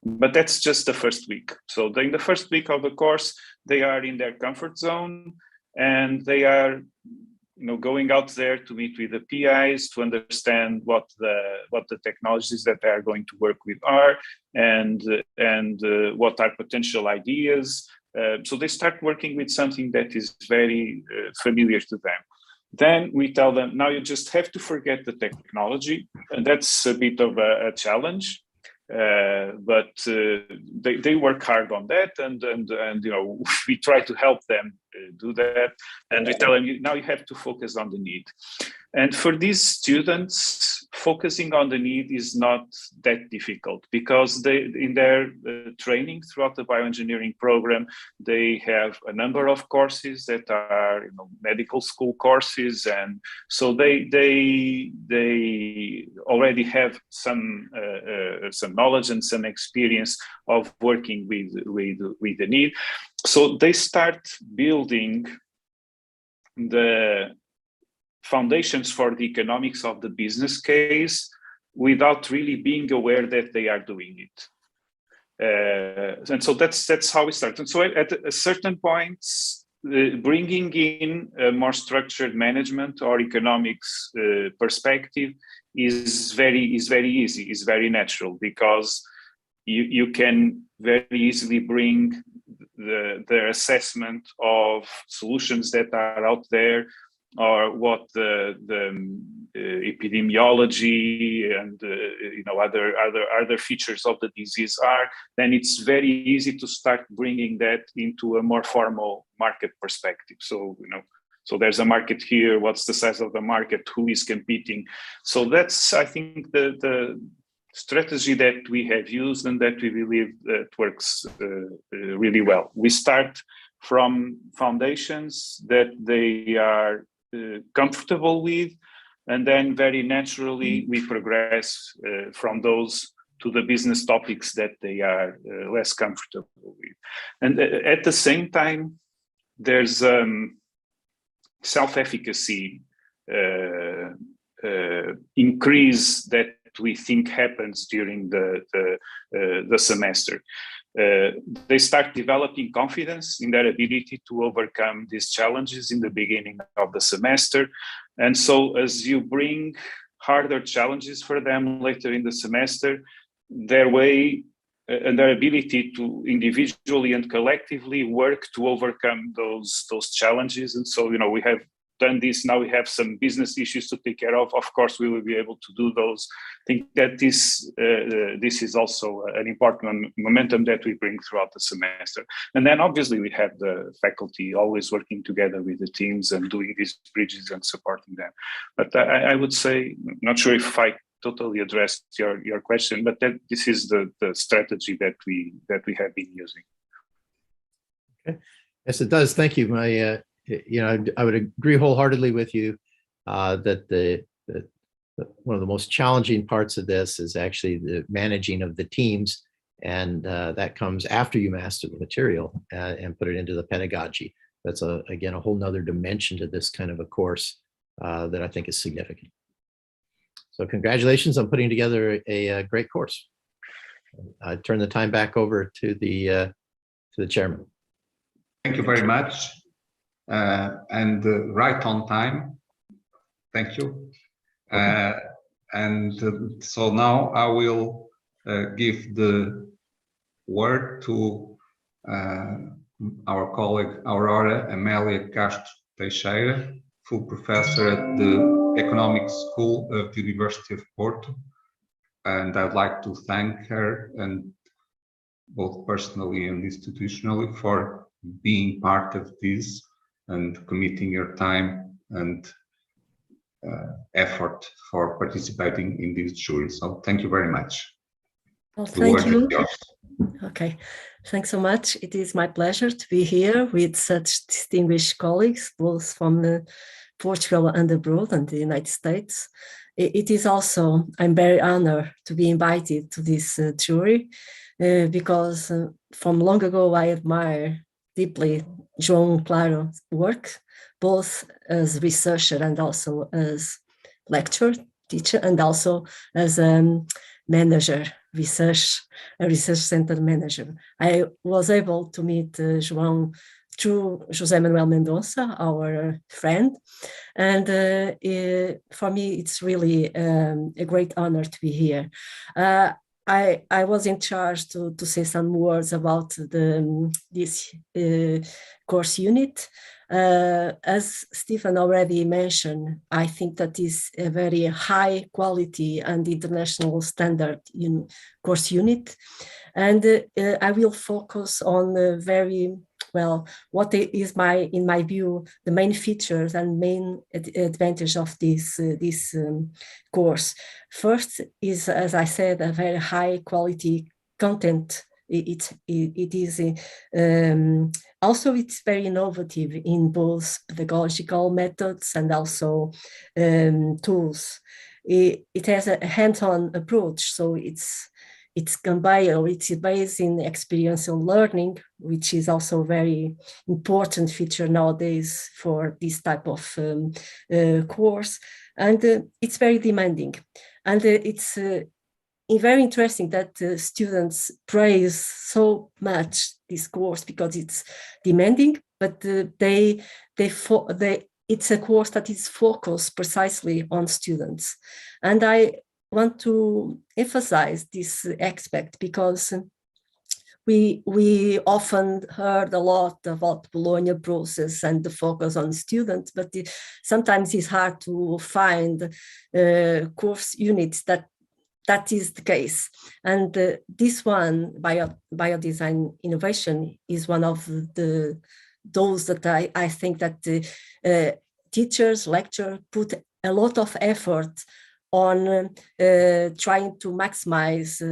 But that's just the first week. So in the first week of the course, they are in their comfort zone, and they are going out there to meet with the PIs to understand what the technologies that they are going to work with are, and what are potential ideas. So they start working with something that is very familiar to them. Then we tell them, now you just have to forget the technology, and that's a bit of a challenge. But they work hard on that, and you know, we try to help them do that, and we tell them, now you have to focus on the need. And for these students, focusing on the need is not that difficult, because they, in their training throughout the bioengineering program, they have a number of courses that are, you know, medical school courses, and so they already have some knowledge and some experience of working with the need. So they start building the foundations for the economics of the business case without really being aware that they are doing it. And so that's how we start. And so at a certain point, bringing in a more structured management or economics perspective is very easy, is very natural, because you can very easily bring the assessment of solutions that are out there, or what the epidemiology and you know, other features of the disease are. Then it's very easy to start bringing that into a more formal market perspective. So, you know, so there's a market here. What's the size of the market? Who is competing? So that's, I think, the strategy that we have used, and that we believe that works really well. We start from foundations that they are comfortable with, and then very naturally we progress from those to the business topics that they are less comfortable with. And at the same time, there's self-efficacy increase that we think happens during the semester. They start developing confidence in their ability to overcome these challenges in the beginning of the semester. And so as you bring harder challenges for them later in the semester, their way and their ability to individually and collectively work to overcome those challenges. And so, you know, we have done this, now we have some business issues to take care of. Of course, we will be able to do those. I think that this is also an important momentum that we bring throughout the semester. And then obviously we have the faculty always working together with the teams and doing these bridges and supporting them. But I would say, not sure if I totally addressed your question, but that this is the strategy that we have been using. Okay. Yes, it does. Thank you. I would agree wholeheartedly with you that one of the most challenging parts of this is actually the managing of the teams, and that comes after you master the material and put it into the pedagogy. That's again a whole nother dimension to this kind of a course that I think is significant. So congratulations on putting together a great course. I turn the time back over to the chairman. Thank you very much. And right on time. Thank you. So now I will give the word to our colleague Aurora Amélia Castro Teixeira, full professor at the Economics School of the University of Porto. And I'd like to thank her, and both personally and institutionally, for being part of this and committing your time and effort for participating in this jury. So thank you very much. Well, thank you. Okay, thanks so much. It is my pleasure to be here with such distinguished colleagues, both from Portugal and abroad and the United States. It is also, I'm very honored to be invited to this jury because from long ago I admire deeply João Claro's work, both as researcher and also as lecturer, teacher, and also as a manager, a research center manager. I was able to meet João through José Manuel Mendonça, our friend. And for me, it's really a great honor to be here. I was in charge to say some words about this course unit. As Stephen already mentioned, I think that is a very high quality and international standard course unit. And I will focus on very well what is in my view, the main features and main advantage of this course. First is, as I said, a very high quality content. It is also it's very innovative in both pedagogical methods and also tools. It has a hands-on approach, so it's based in experiential learning, which is also a very important feature nowadays for this type of course. And it's very demanding. And it's very interesting that students praise so much this course because it's demanding, but it's a course that is focused precisely on students. And I want to emphasize this aspect because we often heard a lot about Bologna process and the focus on students, but sometimes it's hard to find course units that is the case. And this one, Biodesign Innovation, is one of those that I think that teachers, lecturers put a lot of effort on trying to maximize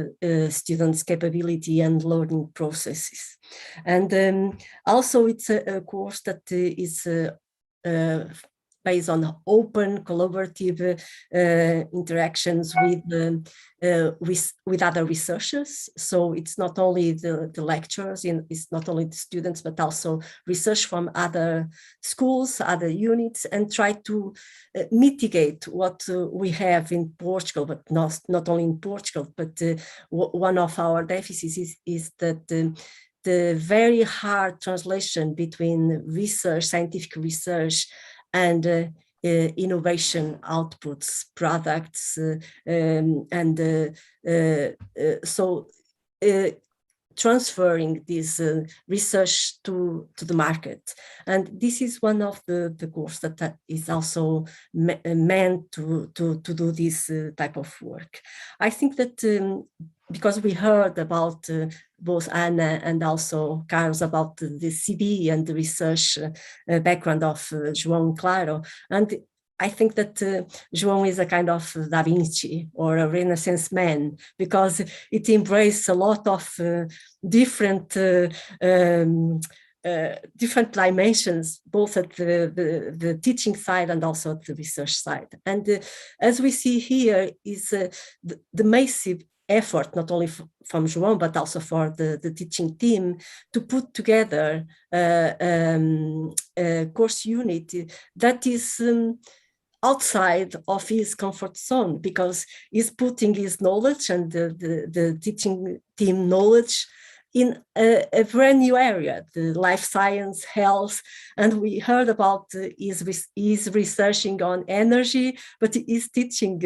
students' capability and learning processes. And also it's a course that is based on open, collaborative interactions with other researchers. So it's not only the lecturers, it's not only the students, but also research from other schools, other units, and try to mitigate what we have in Portugal, but not only in Portugal, but one of our deficits is that the very hard translation between research, scientific research, and innovation outputs, products, so transferring this research to the market. And this is one of the course that is also meant to do this type of work. I think that because we heard about both Anna and also Carlos about the CV and the research background of João and Claro. And I think that João is a kind of Da Vinci or a Renaissance man because it embraces a lot of different dimensions, both at the teaching side and also at the research side. And as we see here is the massive effort, not only from João, but also for the teaching team to put together a course unit that is outside of his comfort zone, because he's putting his knowledge and the teaching team knowledge in a brand new area, the life science, health. And we heard about he's researching on energy, but he's teaching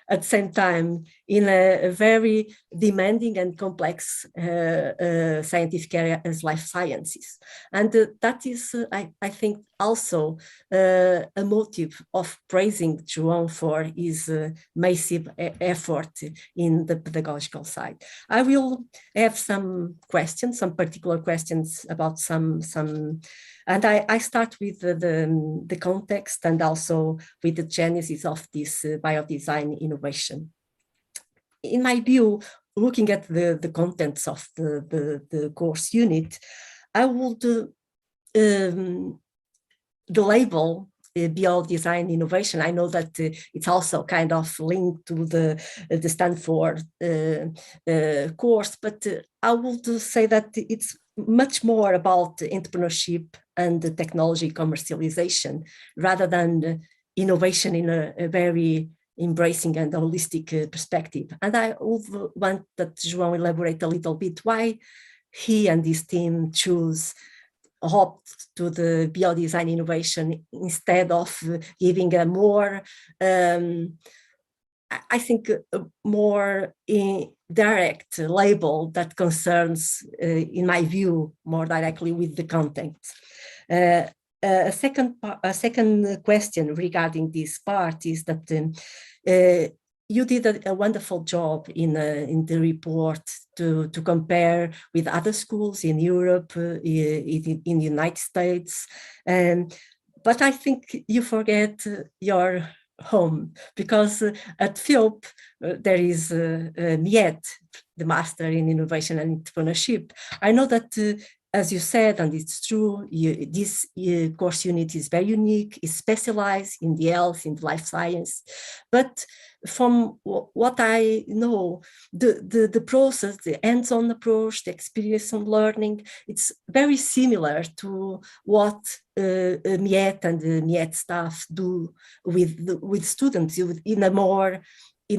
at the same time in a very demanding and complex scientific area as life sciences. And that is, I think, also a motive of praising João for his massive effort in the pedagogical side. I will have some questions, some particular questions about some and I start with the context and also with the genesis of this biodesign innovation. In my view, looking at the contents of the course unit, I would the label Biodesign Innovation. I know that it's also kind of linked to the Stanford course, but I would say that it's much more about entrepreneurship and the technology commercialization rather than innovation in a very embracing and holistic perspective. And I would want that João elaborate a little bit why he and his team choose opt to the biodesign innovation instead of giving a more I think, more direct label that concerns, in my view, more directly with the content. A second question regarding this part is that you did a wonderful job in the report to compare with other schools in Europe, in the United States, but I think you forget your home, because at PhilP there is MIET, the Master in Innovation and Entrepreneurship. I know that, as you said, and it's true, this course unit is very unique, it's specialized in the health, in life science, but from what I know, the process, the hands-on approach, the experience on learning, it's very similar to what MIET and the MIET staff do with students in a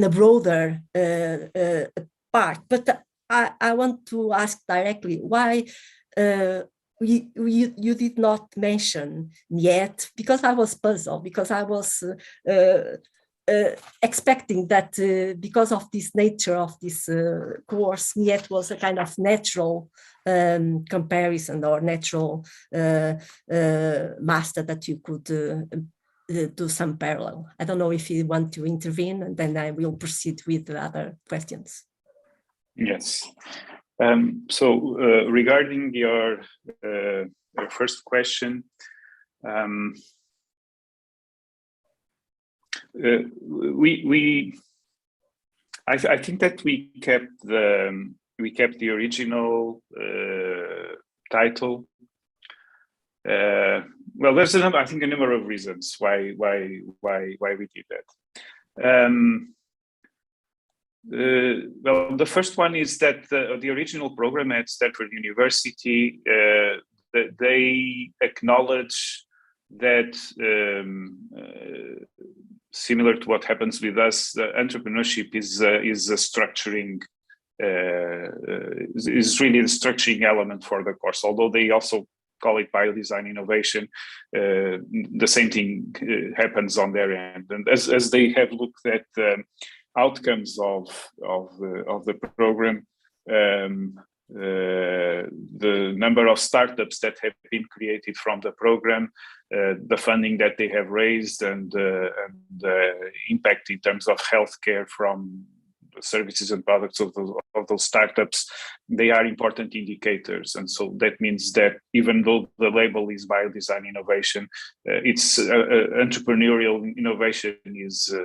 broader part. But I want to ask directly, why you did not mention MIET? Because I was puzzled, because I was expecting that because of this nature of this course, MIET was a kind of natural comparison or natural master that you could do some parallel. I don't know if you want to intervene, and then I will proceed with the other questions. Yes. So regarding your first question, I think that we kept the original title. Well, there's I think a number of reasons why we did that. Well, the first one is that the original program at Stanford University, they acknowledge that similar to what happens with us, the entrepreneurship is a structuring, is really the structuring element for the course. Although they also call it biodesign innovation, the same thing happens on their end. And as they have looked at the outcomes of the program, the number of startups that have been created from the program, the funding that they have raised, and the impact in terms of healthcare from the services and products of those startups, they are important indicators. And so that means that even though the label is biodesign innovation, it's entrepreneurial innovation is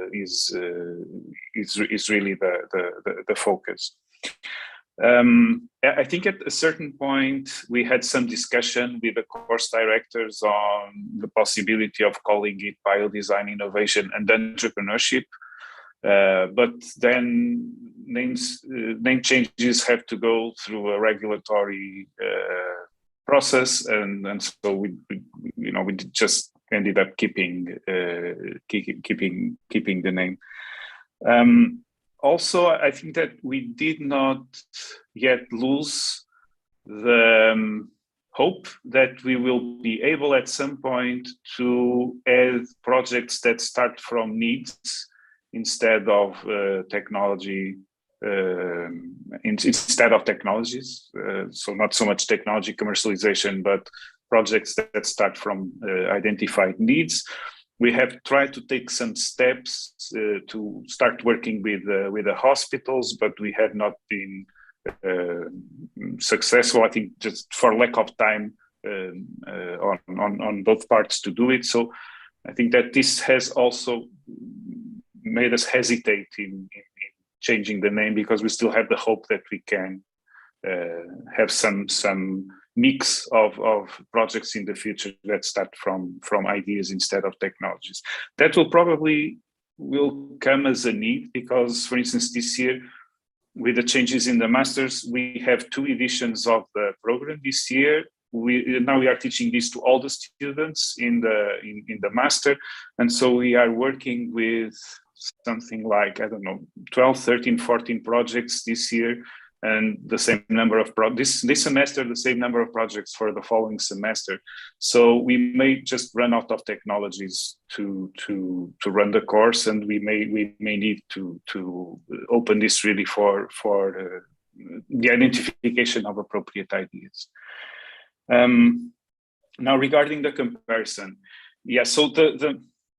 really the focus. I think at a certain point we had some discussion with the course directors on the possibility of calling it biodesign innovation and entrepreneurship, but then name changes have to go through a regulatory process, and so we just ended up keeping the name. Also, I think that we did not yet lose the hope that we will be able at some point to add projects that start from needs instead of technology, instead of technologies. So not so much technology commercialization, but projects that start from identified needs. We have tried to take some steps to start working with the hospitals, but we have not been successful, I think, just for lack of time on both parts to do it. So I think that this has also made us hesitate in changing the name, because we still have the hope that we can have some mix of projects in the future that start from ideas instead of technologies. That will probably come as a need, because, for instance, this year, with the changes in the masters, we have 2 editions of the program this year. Now we are teaching this to all the students in the master, and so we are working with something like, I don't know, 12, 13, 14 projects this year and the same number of this semester, the same number of projects for the following semester. So we may just run out of technologies to run the course, and we may need to open this really for the identification of appropriate ideas. Now, regarding the comparison, yeah. So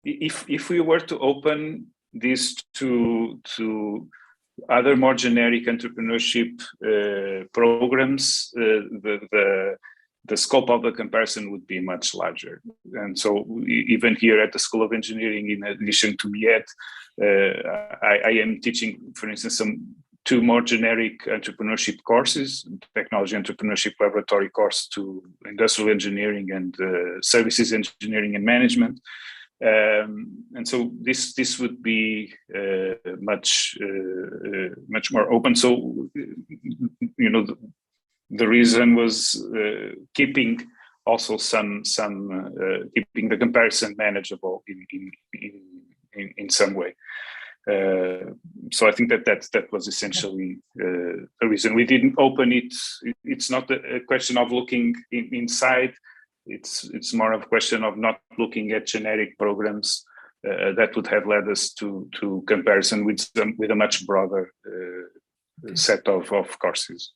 if we were to open this to other more generic entrepreneurship programs, the scope of the comparison would be much larger. And so even here at the School of Engineering, in addition to BEd, I am teaching, for instance, two more generic entrepreneurship courses, technology entrepreneurship laboratory course to industrial engineering and services engineering and management. And so this would be much more open. So, you know, the reason was keeping also some keeping the comparison manageable in some way. So I think that was essentially the reason we didn't open it. It's not a question of looking inside. It's more of a question of not looking at generic programs that would have led us to comparison with a much broader set of courses.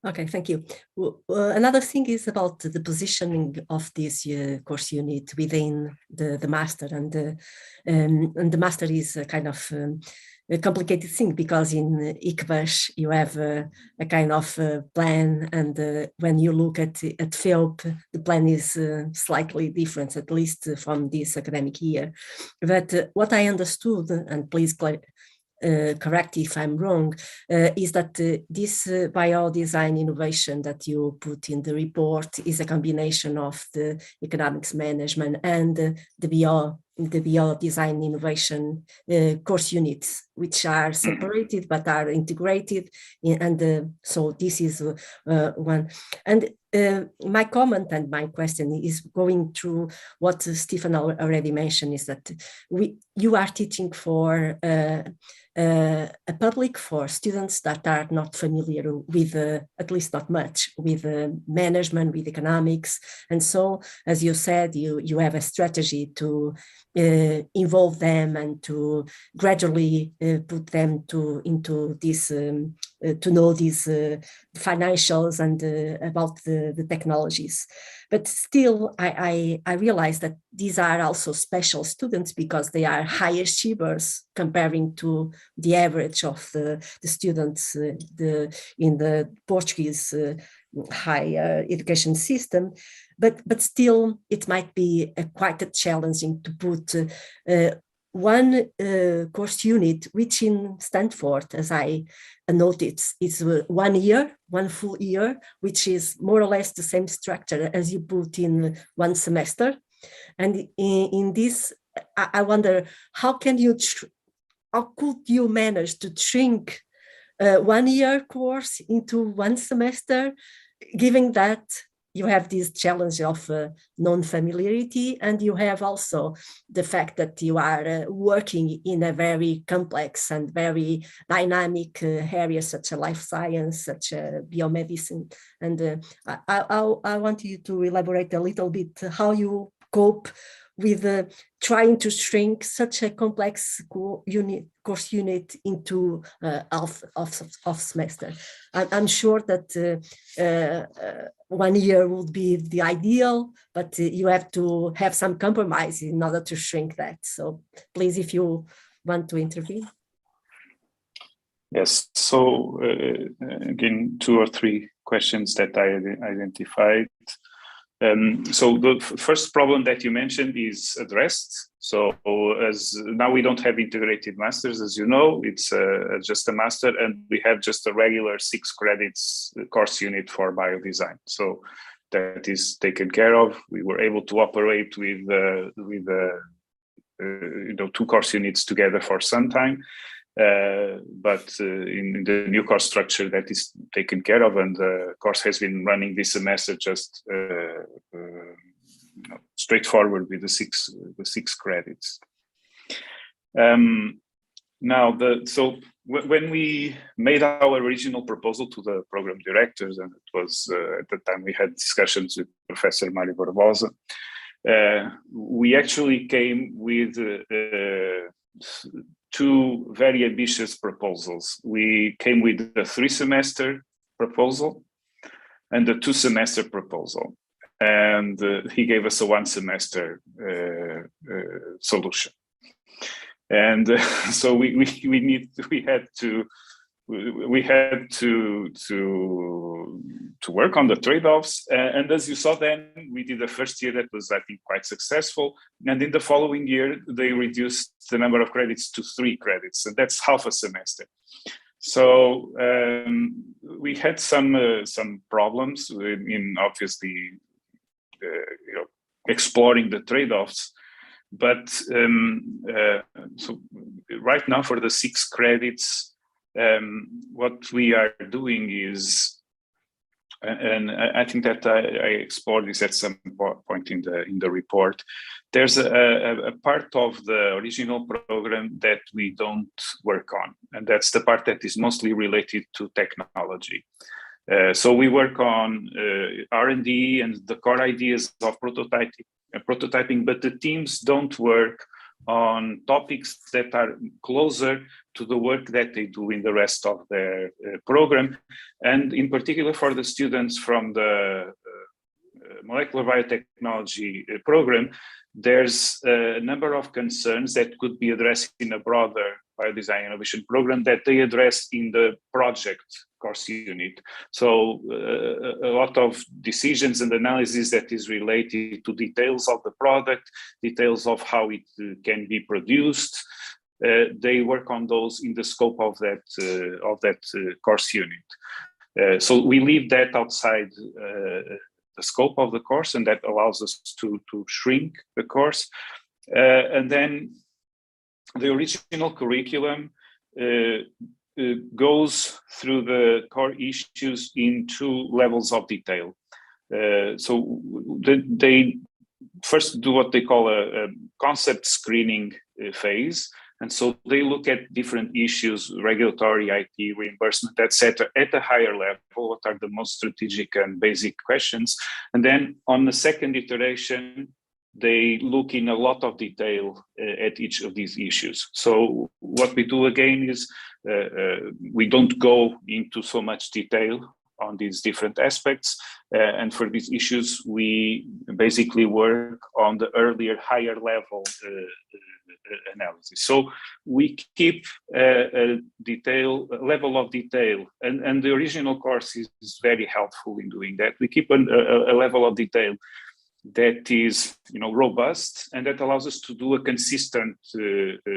Okay, thank you. Another thing is about the positioning of this course unit within the master, and the master is a kind of a complicated thing, because in ICBAS you have a kind of plan, and when you look at FEOP, the plan is slightly different, at least from this academic year. But what I understood, and please correct if I'm wrong, is that this biodesign innovation that you put in the report is a combination of the economics management and the biodesign innovation course units, which are separated but are integrated, and so this is one. And my comment and my question is going through what Stephen already mentioned, is that you are teaching for a public, for students that are not familiar with, at least not much, with management, with economics. And so, as you said, you have a strategy to involve them and to gradually put them into this, to know these financials and about the technologies. But still, I realize that these are also special students, because they are high achievers comparing to the average of the students in the Portuguese higher education system. But still, it might be quite challenging to put one course unit, which in Stanford, as I noted, is 1 year, one full year, which is more or less the same structure as you put in one semester. And in this, I wonder, how could you manage to shrink 1 year course into one semester, given that you have this challenge of non-familiarity, and you have also the fact that you are working in a very complex and very dynamic area, such as life science, such as biomedicine. And I want you to elaborate a little bit how you cope with trying to shrink such a complex course unit into half semester. I'm sure that 1 year would be the ideal, but you have to have some compromise in order to shrink that. So please, if you want to intervene. Yes, so again, 2 or 3 questions that I identified. So the first problem that you mentioned is addressed. So as now we don't have integrated masters, as you know, it's just a master, and we have just a regular 6 credits course unit for biodesign. So that is taken care of. We were able to operate with 2 course units together for some time. But in the new course structure, that is taken care of, and the course has been running this semester just straightforward with the six credits. Now, when we made our original proposal to the program directors, and it was at the time we had discussions with Professor Mário Barbosa, we actually came with two very ambitious proposals. We came with the 3-semester proposal and the 2-semester proposal, and he gave us a 1-semester solution. And so we had to work on the trade-offs, and as you saw, then we did the first year that was, I think, quite successful, and in the following year they reduced the number of credits to 3 credits, and that's half a semester. So we had some problems in obviously exploring the trade-offs. But so right now for the 6 credits, what we are doing is, and I think that I explored this at some point in the report, there's a part of the original program that we don't work on, and that's the part that is mostly related to technology. So we work on R&D and the core ideas of prototyping, but the teams don't work on topics that are closer to the work that they do in the rest of their program. And in particular for the students from the molecular biotechnology program, there's a number of concerns that could be addressed in a broader biodesign innovation program that they address in the project course unit. So a lot of decisions and analysis that is related to details of the product, details of how it can be produced. They work on those in the scope of that course unit. So we leave that outside the scope of the course, and that allows us to shrink the course. And then the original curriculum goes through the core issues in 2 levels of detail. So they first do what they call a concept screening phase. And so they look at different issues, regulatory, IP, reimbursement, etc., at a higher level. What are the most strategic and basic questions? And then on the second iteration, they look in a lot of detail at each of these issues. So what we do again is we don't go into so much detail on these different aspects. And for these issues, we basically work on the earlier, higher level analysis. So we keep a level of detail, and the original course is very helpful in doing that. We keep a level of detail that is, robust, and that allows us to do a consistent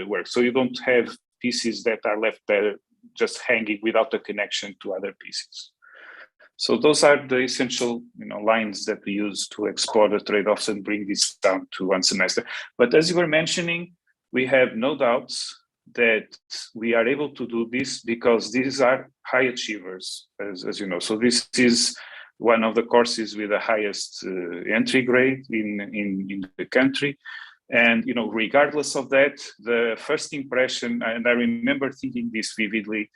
work. So you don't have pieces that are left there just hanging without a connection to other pieces. So those are the essential, lines that we use to explore the trade-offs and bring this down to 1 semester. But as you were mentioning, we have no doubts that we are able to do this because these are high achievers, as you know. So this is one of the courses with the highest entry grade in the country. And, regardless of that, the first impression, and I remember thinking this vividly,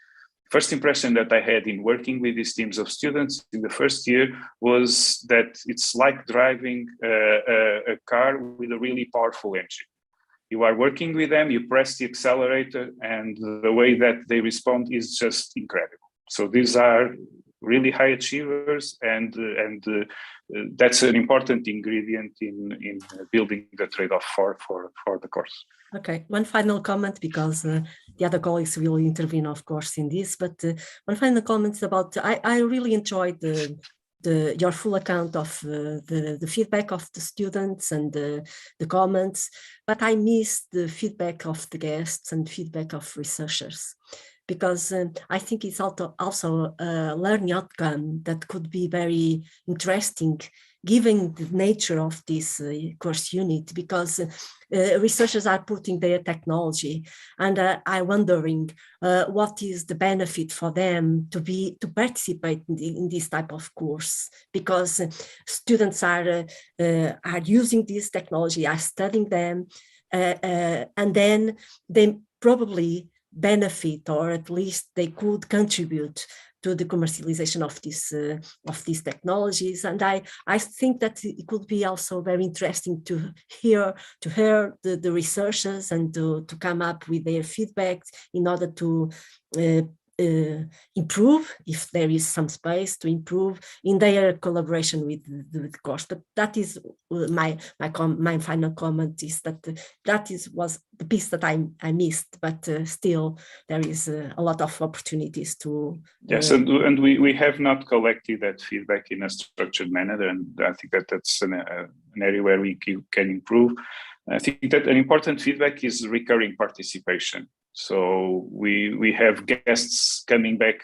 first impression that I had in working with these teams of students in the first year was that it's like driving a car with a really powerful engine. You are working with them, you press the accelerator, and the way that they respond is just incredible. So these are really high achievers, and that's an important ingredient in building the trade-off for the course. Okay, one final comment, because the other colleagues will intervene, of course, in this, but one final comment about, I really enjoyed your full account of the feedback of the students and the comments, but I missed the feedback of the guests and feedback of researchers, because I think it's also a learning outcome that could be very interesting given the nature of this course unit, because researchers are putting their technology, and I'm wondering what is the benefit for them to participate in this type of course, because students are using this technology, are studying them, and then they probably benefit, or at least they could contribute to the commercialization of these technologies. And I think that it could be also very interesting to hear the researchers and to come up with their feedback in order to improve, if there is some space to improve in their collaboration with the course. But that is my final comment, is that was the piece that I missed, but still there is a lot of opportunities to. Yes, and we have not collected that feedback in a structured manner, and I think that's an area where we can improve. I think that an important feedback is recurring participation. So we have guests coming back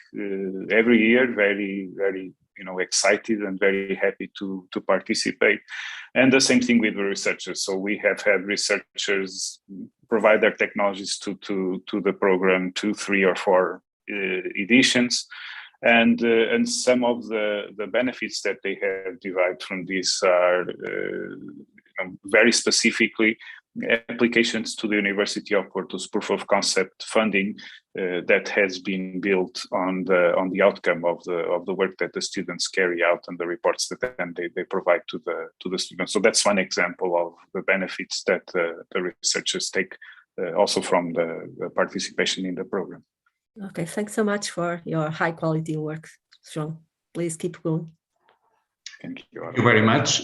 every year, very excited and very happy to participate, and the same thing with the researchers. So we have had researchers provide their technologies to the program 2, 3, or 4 editions, and some of the benefits that they have derived from this are very specifically applications to the University of Porto's proof of concept funding that has been built on the outcome of the work that the students carry out and the reports that then they provide to the students. So that's one example of the benefits that the researchers take also from the participation in the program. Okay, thanks so much for your high quality work, João. Please keep going. Thank you very much.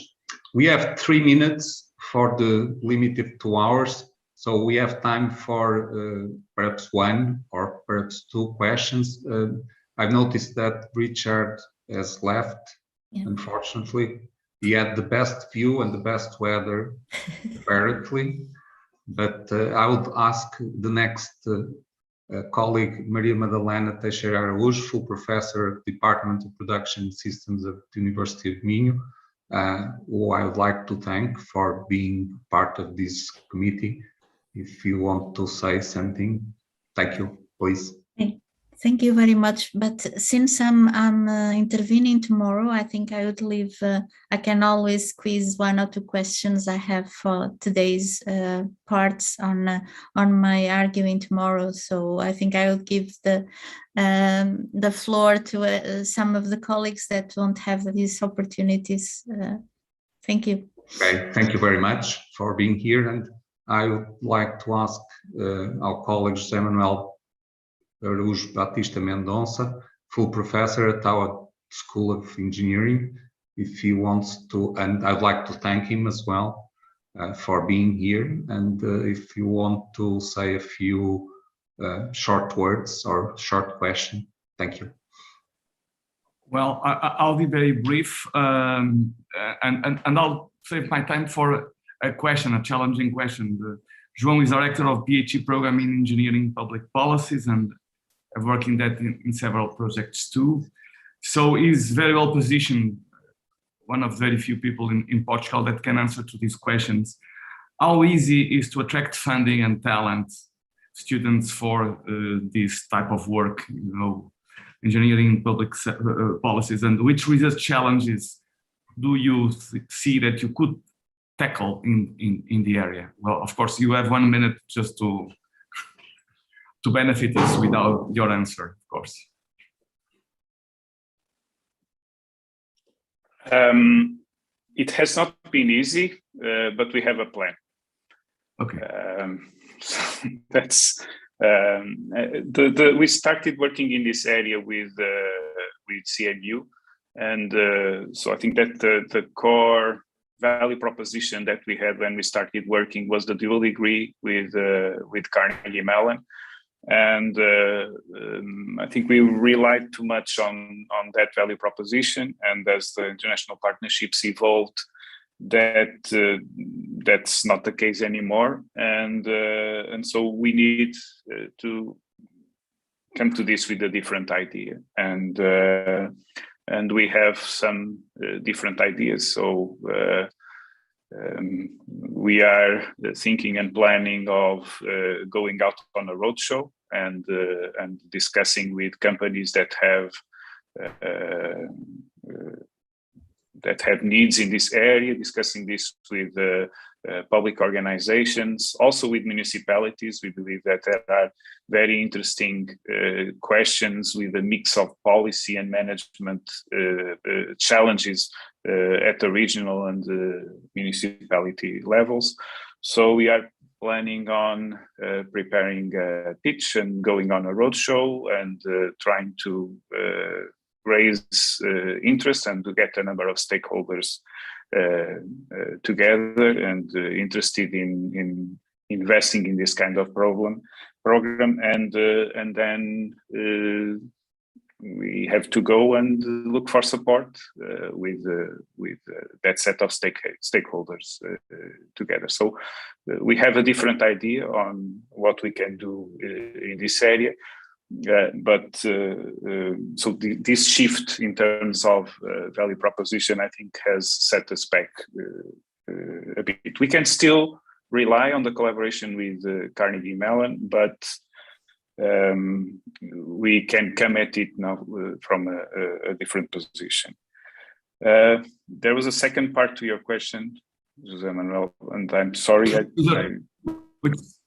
We have 3 minutes for the limited 2 hours. So we have time for perhaps 1 or perhaps 2 questions. I've noticed that Richard has left, unfortunately. He had the best view and the best weather, apparently. But I would ask the next colleague, Maria Madalena Teixeira Araújo, full professor, Department of Production Systems at the University of Minho, who I would like to thank for being part of this committee. If you want to say something, thank you, please. Thank you very much. But since I'm intervening tomorrow, I think I would leave. I can always squeeze 1 or 2 questions I have for today's parts on my arguing tomorrow. So I think I will give the floor to some of the colleagues that won't have these opportunities. Thank you. Okay, thank you very much for being here. And I would like to ask our colleague José Manuel Araújo Batista Mendonça, full professor at our School of Engineering, if he wants to, and I'd like to thank him as well for being here. And if you want to say a few short words or short question, thank you. Well, I'll be very brief, and I'll save my time for a question, a challenging question. João is director of PhD program in Engineering Public Policies, and I've worked in that in several projects too. So he's very well positioned, one of very few people in Portugal that can answer to these questions. How easy is to attract funding and talent, students for this type of work, engineering public policies, and which research challenges do you see that you could tackle in the area? Well, of course, you have 1 minute just to benefit us without your answer, of course. It has not been easy, but we have a plan. Okay. So that's we started working in this area with CNU, and so I think that the core value proposition that we had when we started working was the dual degree with Carnegie Mellon. And I think we relied too much on that value proposition, and as the international partnerships evolved, that's not the case anymore, and so we need to come to this with a different idea, and we have some different ideas. So we are thinking and planning of going out on a roadshow and discussing with companies that have that have needs in this area, discussing this with public organizations, also with municipalities. We believe that there are very interesting questions with a mix of policy and management challenges at the regional and municipality levels. So we are planning on preparing a pitch and going on a roadshow and trying to raise interest and to get a number of stakeholders together and interested in investing in this kind of program, and then we have to go and look for support with that set of stakeholders together. So we have a different idea on what we can do in this area. So this shift in terms of value proposition, I think, has set us back a bit. We can still rely on the collaboration with Carnegie Mellon, but we can come at it now from a different position. There was a second part to your question, José Manuel, and I'm sorry.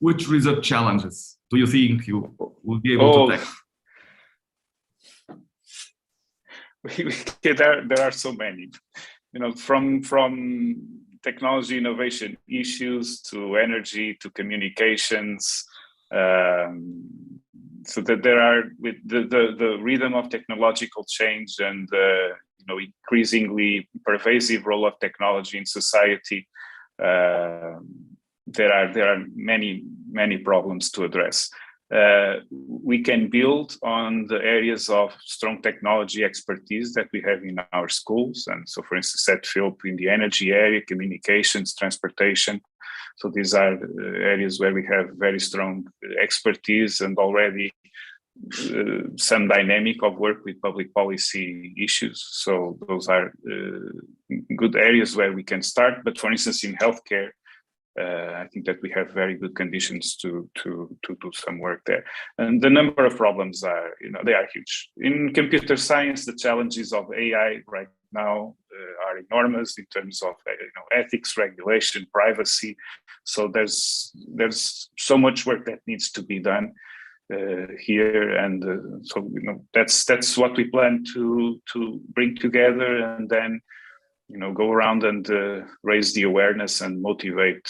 Which research challenges do you think you will be able to tackle? There are so many, from technology innovation issues to energy to communications. So that there are, with the rhythm of technological change and increasingly pervasive role of technology in society, there are many problems to address. We can build on the areas of strong technology expertise that we have in our schools, and so, for instance, at Philp in the energy area, communications, transportation. So these are areas where we have very strong expertise and already some dynamic of work with public policy issues. So those are good areas where we can start. But for instance, in healthcare, I think that we have very good conditions to do some work there. And the number of problems are, they are huge. In computer science, the challenges of AI right now are enormous in terms of ethics, regulation, privacy. So there's so much work that needs to be done here, and so that's what we plan to bring together, and then go around and raise the awareness and motivate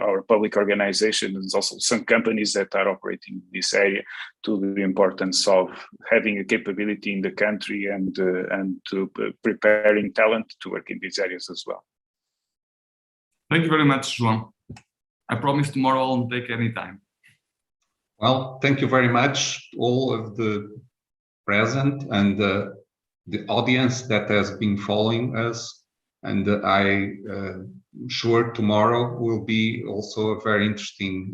our public organizations and also some companies that are operating in this area to the importance of having a capability in the country and to preparing talent to work in these areas as well. Thank you very much, João. I promise tomorrow I won't take any time. Well, thank you very much, all of the present and the audience that has been following us, and I'm sure tomorrow will be also a very interesting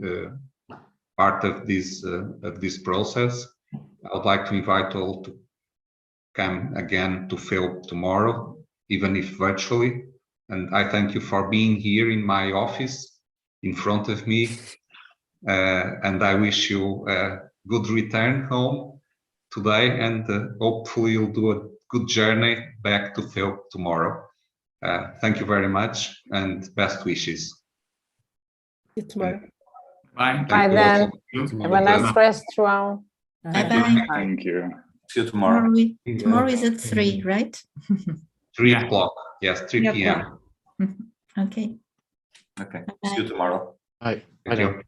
part of this process. I would like to invite all to come again to Philp tomorrow, even if virtually. And I thank you for being here in my office in front of me, and I wish you a good return home today, and hopefully you'll do a good journey back to Philp tomorrow. Thank you very much, and best wishes. See you tomorrow. Bye. Bye then. Have a nice rest, João. Bye-bye. Thank you. See you tomorrow. Tomorrow is at 3, right? 3 o'clock. Yes, 3 p.m. Okay. Okay. See you tomorrow. Bye. Thank you.